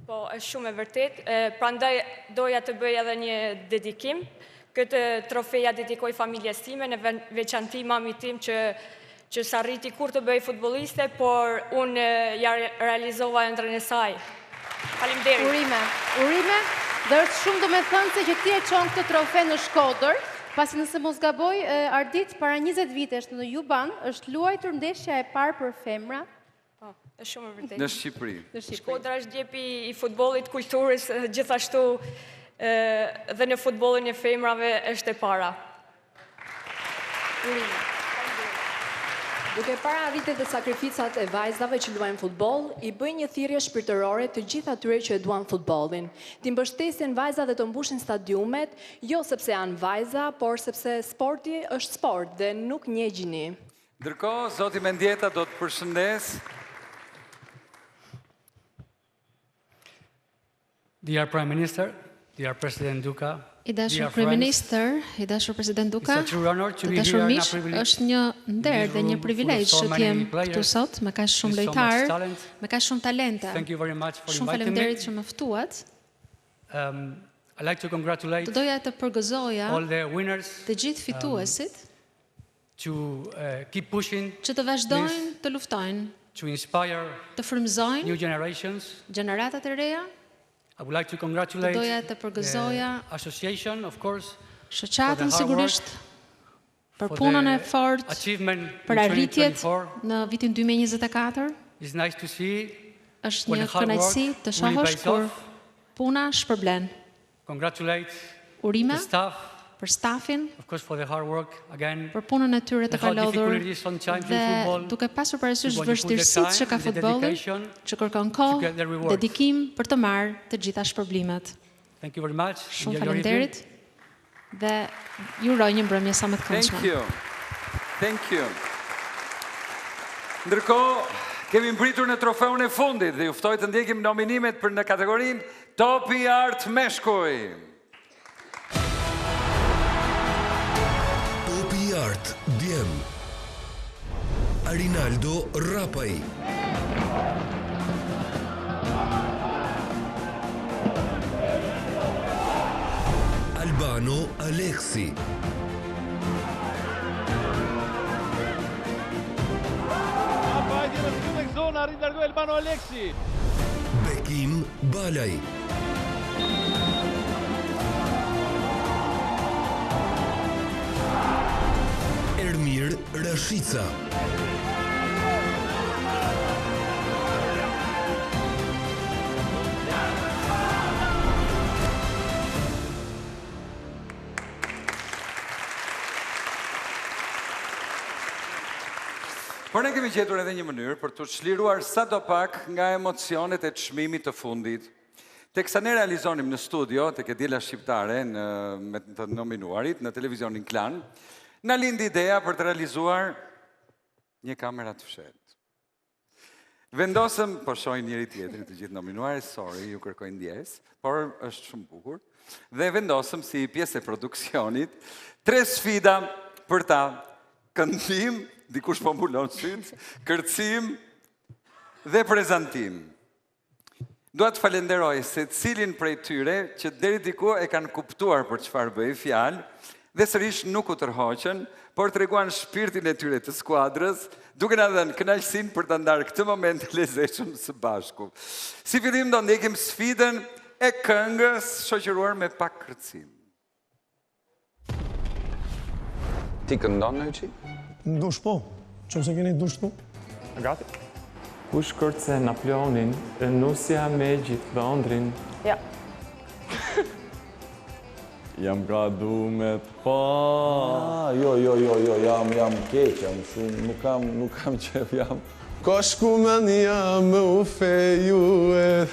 Po, është shumë e vërtetë. Prandaj doja të bëj edhe një dedikim. Këtë trofeja dedikoj familjes time, në veçanti mamit tim që s'arriti kur të bëj futbolliste, por unë ja realizova ëndrrën e saj. Faleminderit. Urime, dhe është shumë domethënëse që ti e çon këtë trofe në Shkodër, pasi nëse mos gaboj, Ardit para 20 vitesh në Juban është luajtur ndeshja e parë për femra Është shumë e vërtetë. Në Shqipëri. Shkodra është djepi i futbollit, kulturës, gjithashtu dhe në futbollin e femrave është e para. Duke para arritet dhe sakrificat e vajzave që luajnë futboll, i bëj një thirrje shpirtërore të gjithë atyre që e duan futbollin. Ti mbështesin vajzat dhe të mbushin stadiumet, jo sepse janë vajza, por sepse sporti është sport dhe nuk njegjini. Ndërkohë, zoti Mendieta do të përshëndes. Dear Prime Minister, dear President Duka, I dashur Kryeministër, i dashur President Duka, të dashur miq, është një nder dhe një privilegj që të jem këtu sot me kaq shumë lojtarë, me kaq shumë talente. Shumë faleminderit që më ftuat. Të doja të përgëzoja të gjithë fituesit që të vazhdojnë të luftojnë, të frymëzojnë gjeneratat e reja. I would like to congratulate shoqatën sigurisht për punën e fortë, për arritjet në vitin 2024. Është një kënaqësi të shohësh kur puna shpërblen. Urime për stafin, për punën e tyre të kalodhur dhe duke pasur parasysh vështirësitë që ka futbolli, që kërkon kohë, dedikim për të marrë të gjitha shpërblimet. Shumë faleminderit dhe ju uroj një mbrëmje sa më të këndshme. Thank you. Ndërkohë, kemi mbritur në trofeun e fundit dhe ju ftoj të ndjekim nominimet për në kategorinë Topi i Art Meshkuj. Art Djem Arinaldo Rapaj Albano Aleksi Albano Aleksi Bekim Balaj Ermir Rashica Por ne kemi gjetur edhe një mënyrë për të çliruar sadopak nga emocionet e çmimit të fundit. Teksa ne realizonim në studio, tek e Diela Shqiptare, me të nominuarit, në televizionin Klan, na lindi ideja për të realizuar një kamera të fshehtë. Vendosëm, po shohin njëri tjetrin të gjithë nominuarët, sorry, ju kërkoj ndjes, por është shumë bukur. Dhe vendosëm si pjesë e produksionit 3 sfida për ta: këndim, dikush po mbulon syt, kërcim dhe prezantim. Dua të falenderoj secilin prej tyre që deri diku e kanë kuptuar për çfarë bëj fjalë dhe sërish nuk u tërhoqën, por treguan shpirtin e tyre të skuadrës, duke na dhënë kënaqësinë për ta ndarë këtë moment të lezetshëm së bashku. Si fillim do ndjekim sfidën e këngës shoqëruar me pak kërcim. Ti këndon në uçi? Ndush po, qëse keni dush po. Gati. Kush kërce Napoleonin, Nusja me gjithë Londrin? Ja. Jam gadu me të pa. Jo, jam keq, jam shumë, nuk kam qef, jam. Ka shku me një me u feju e...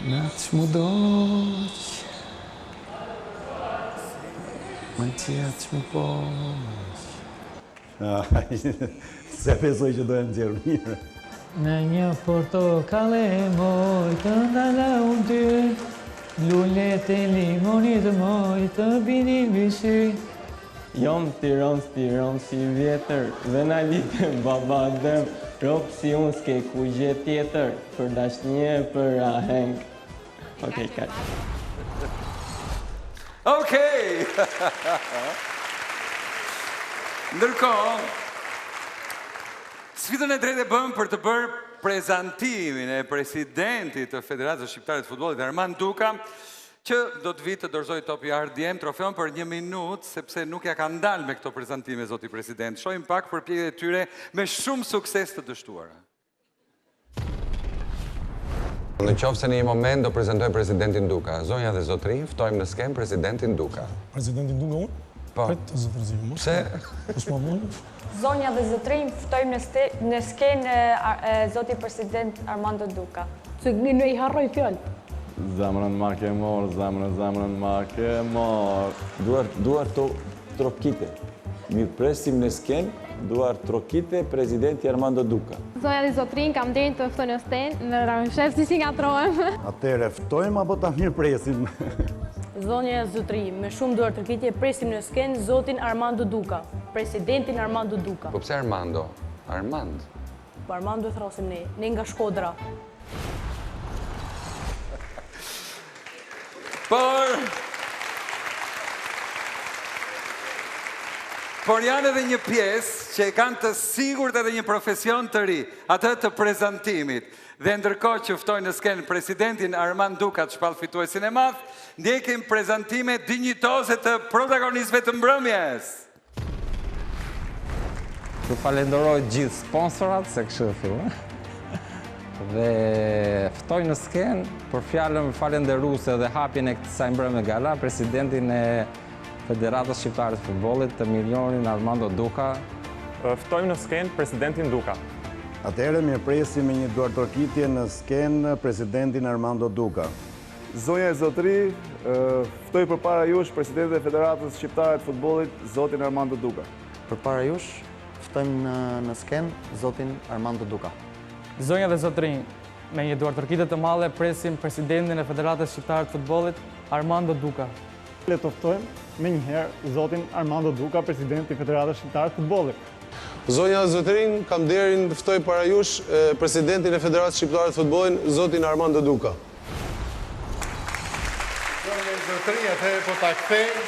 Me që mu doq, me tjetë që mu poq. Se besoj që dojnë gjerë mirë. Në një portokale moj të ndala unë ty, lullet e limonit moj të binin vishy. Jom tiron si vjetër, dhe na litë baba dëm, ropë si unë s'ke ku gje tjetër, për dashnje për aheng. Okej, kaq. Okej! Ndërkohë, sfidën e drejtë e bëm për të bërë prezantimin e presidentit të Federatës Shqiptare të Futbollit, Armand Duka, që do të vitë të dorëzoj topi ardhjem trofeon për 1 minutë, sepse nuk ja ka ndalë me këto prezantime, zoti president. Shojmë pak për përpjekjet e tyre me shumë sukses të dështuara. Në qoftë se në një moment do prezentoj presidentin Duka. Zonja dhe zotëri, ftojmë në skenë presidentin Duka. Presidentin Duka unë? Po. Pse? Zonja dhe zotëri, ftojmë në skenë zoti president Armando Duka. Se në i harroj fjallë. Zemrën ma ke morë, zemrën ma ke morë. Duar trokite. Mirë presim në skenë, duar trokite presidenti Armando Duka. Zonja dhe zotërin, kam derin të ftoj në stenë, në ramëshef, si si nga trojmë. Atere, ftojmë apo ta mirë presim? Zonja dhe zotërin, me shumë duar trokitje, presim në skenë zotin Armando Duka, presidentin Armando Duka. Po pse Armando? Armand? Po Armando e thrasim ne nga Shkodra. Por janë edhe një pjesë që kanë të sigurt edhe një profesion të ri, atë të prezantimit. Dhe ndërkohë që ftoj në skenë presidentin Armand Duka të shpall fituesin e madh, ndjekim prezantime dinjitoze të protagonistëve të mbrëmjes. Ju falenderoj gjithë sponsorat, se kështu e thuaj. Dhe ftoj në skenë për fjalën falenderuese dhe hapjen e kësaj mbrëmje gala presidentin e Federatës Shqiptare të Futbollit, të milionin Armando Duka. Ftojmë në skenë presidentin Duka. Atëherë mirëpresim me një duartrokitje në skenë presidentin Armando Duka. Zonja e zotëri, ftoj përpara jush presidentin e Federatës Shqiptare të Futbollit, zotin Armando Duka. Përpara jush, ftojmë në skenë zotin Armando Duka. Zonja dhe zotërin, me një duartrokitje të madhe presim presidentin e Federatës Shqiptare të Futbollit, Armando Duka. Le të ftojmë me njëherë zotin Armando Duka, presidenti i Federatës Shqiptare të Futbollit. Zonja dhe zotërin, kam derin të ftoj para jush presidentin e Federatës Shqiptare të Futbollit, zotin Armando Duka. Zonja dhe zotërin, atëherë po ta kthejmë,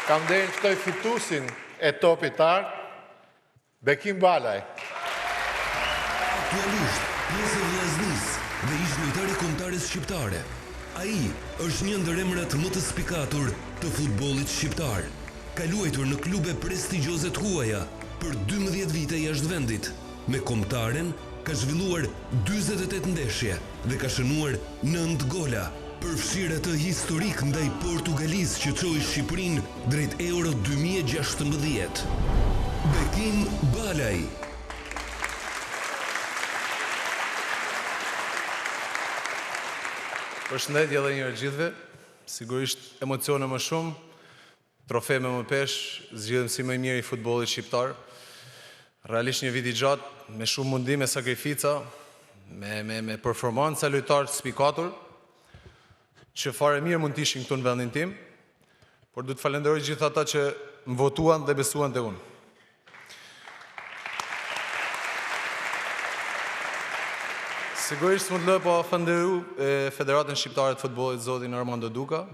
kam derin të ftoj fituesin e topit art, Bekim Balaj. Aktualisht, pjesë e vllaznisë dhe ish lojtari kombëtares shqiptare. Ai është një ndër emrat më të spikatur të futbollit shqiptar. Ka luajtur në klube prestigjioze të huaja për 12 vite jashtë vendit. Me kombëtaren ka zhvilluar 48 ndeshje dhe ka shënuar 9 gola, përfshirë atë historik ndaj Portugalisë që çoi Shqipërinë drejt Euro 2016. Bekim Balaj. Përshëndetje edhe njërë gjithve, sigurisht emocione më shumë, trofe me më pesh, zgjidhëm si më mirë i futbollit shqiptar. Realisht një vit i gjatë, me shumë mundim e sakrifica, me performanca lojtarë të spikatur, që fare mirë mund t'ishin këtu në vendin tim, por du të falenderoj gjithë ata që më votuan dhe besuan të unë. Sigurisht mund të lë po falenderu Federatën Shqiptare të Futbollit zotin Armando Duka,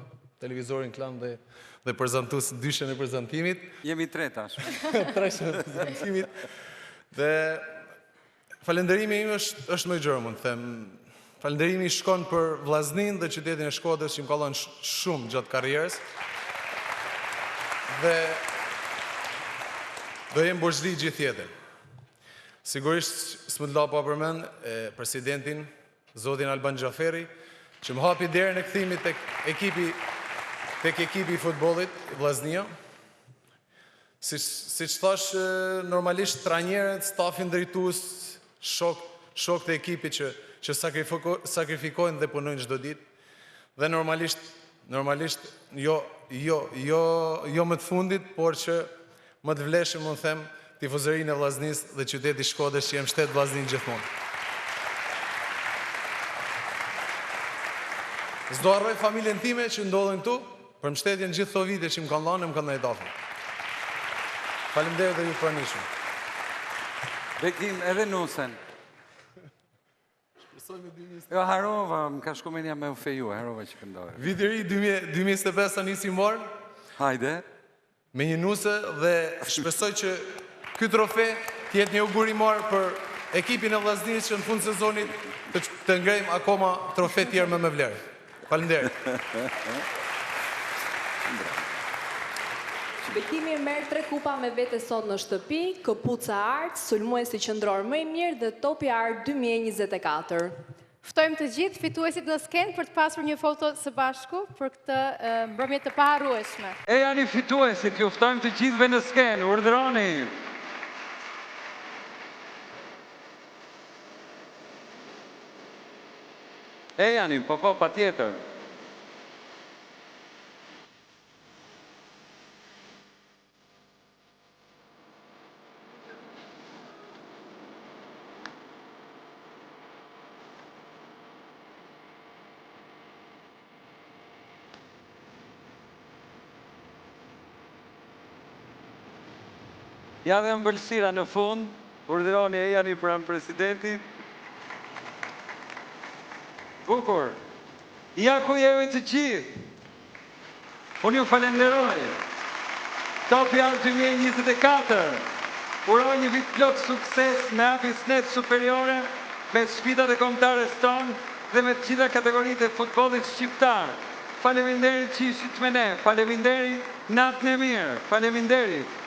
televizorin Klan dhe prezantues dyshën e prezantimit. Jemi tre tash. Treshën e prezantimit. Dhe falenderimi im është më i gjerë, mund të them. Falenderimi shkon për vllaznin dhe qytetin e Shkodrës që më ka dhënë shumë gjatë karrierës. Dhe do jem borxhli gjithë jetën. Sigurisht s'më të la pa përmend presidentin, zotin Alban Xhaferi, që më hapi derën e kthimit tek ekipi i futbollit, vllaznia. Siç thash, normalisht trajnerët, stafin drejtues, shokët e ekipit që sakrifikojnë dhe punojnë çdo ditë. Dhe normalisht jo më të fundit, por që më të vlefshëm, më them, tifozërinë e vllaznisë dhe qyteti Shkodrës që jem shtet vllaznin gjithmonë. S'do harroj familjen time që ndodhen këtu, për mbështetjen gjithë këto vite që më kanë dhënë, më kanë ndajtur afër. Faleminderit dhe ju pranishëm. Bekim, edhe nusen. Jo, harova, më ka shku menja me u feju, harova që këndohet. Viti ri 2025 ta nisi mbar. Hajde. Me një nuse dhe shpresoj që ky trofe të jetë një augurimar për ekipin e vllaznisë që në fund sezonit të ngrejmë akoma trofe tjerë me vlerë. Faleminderit. Bekimi merr 3 kupa me vete sot në shtëpi, këpuca art, sulmuesi qendror më i mirë dhe topi art 2024. Ftojmë të gjithë fituesit në skenë për të pasur një foto së bashku për këtë mbrëmje të paharrueshme. E janë fituesit, ju ftojmë të gjithëve në skenë, urdhëroni. E janë, po, patjetër. Ja dhe ëmbëlsira në fund, urdhëroni e janë pranë presidentit. Bukur, ja ku jemi të gjithë. Unë ju falenderoj. Topi Art 2024. Uroj një vit plot sukses me afisnet superiore, me sfidat e kombëtares tonë dhe me të gjitha kategoritë e futbollit shqiptar. Faleminderit që ishit me ne, faleminderit natën e mirë, faleminderit.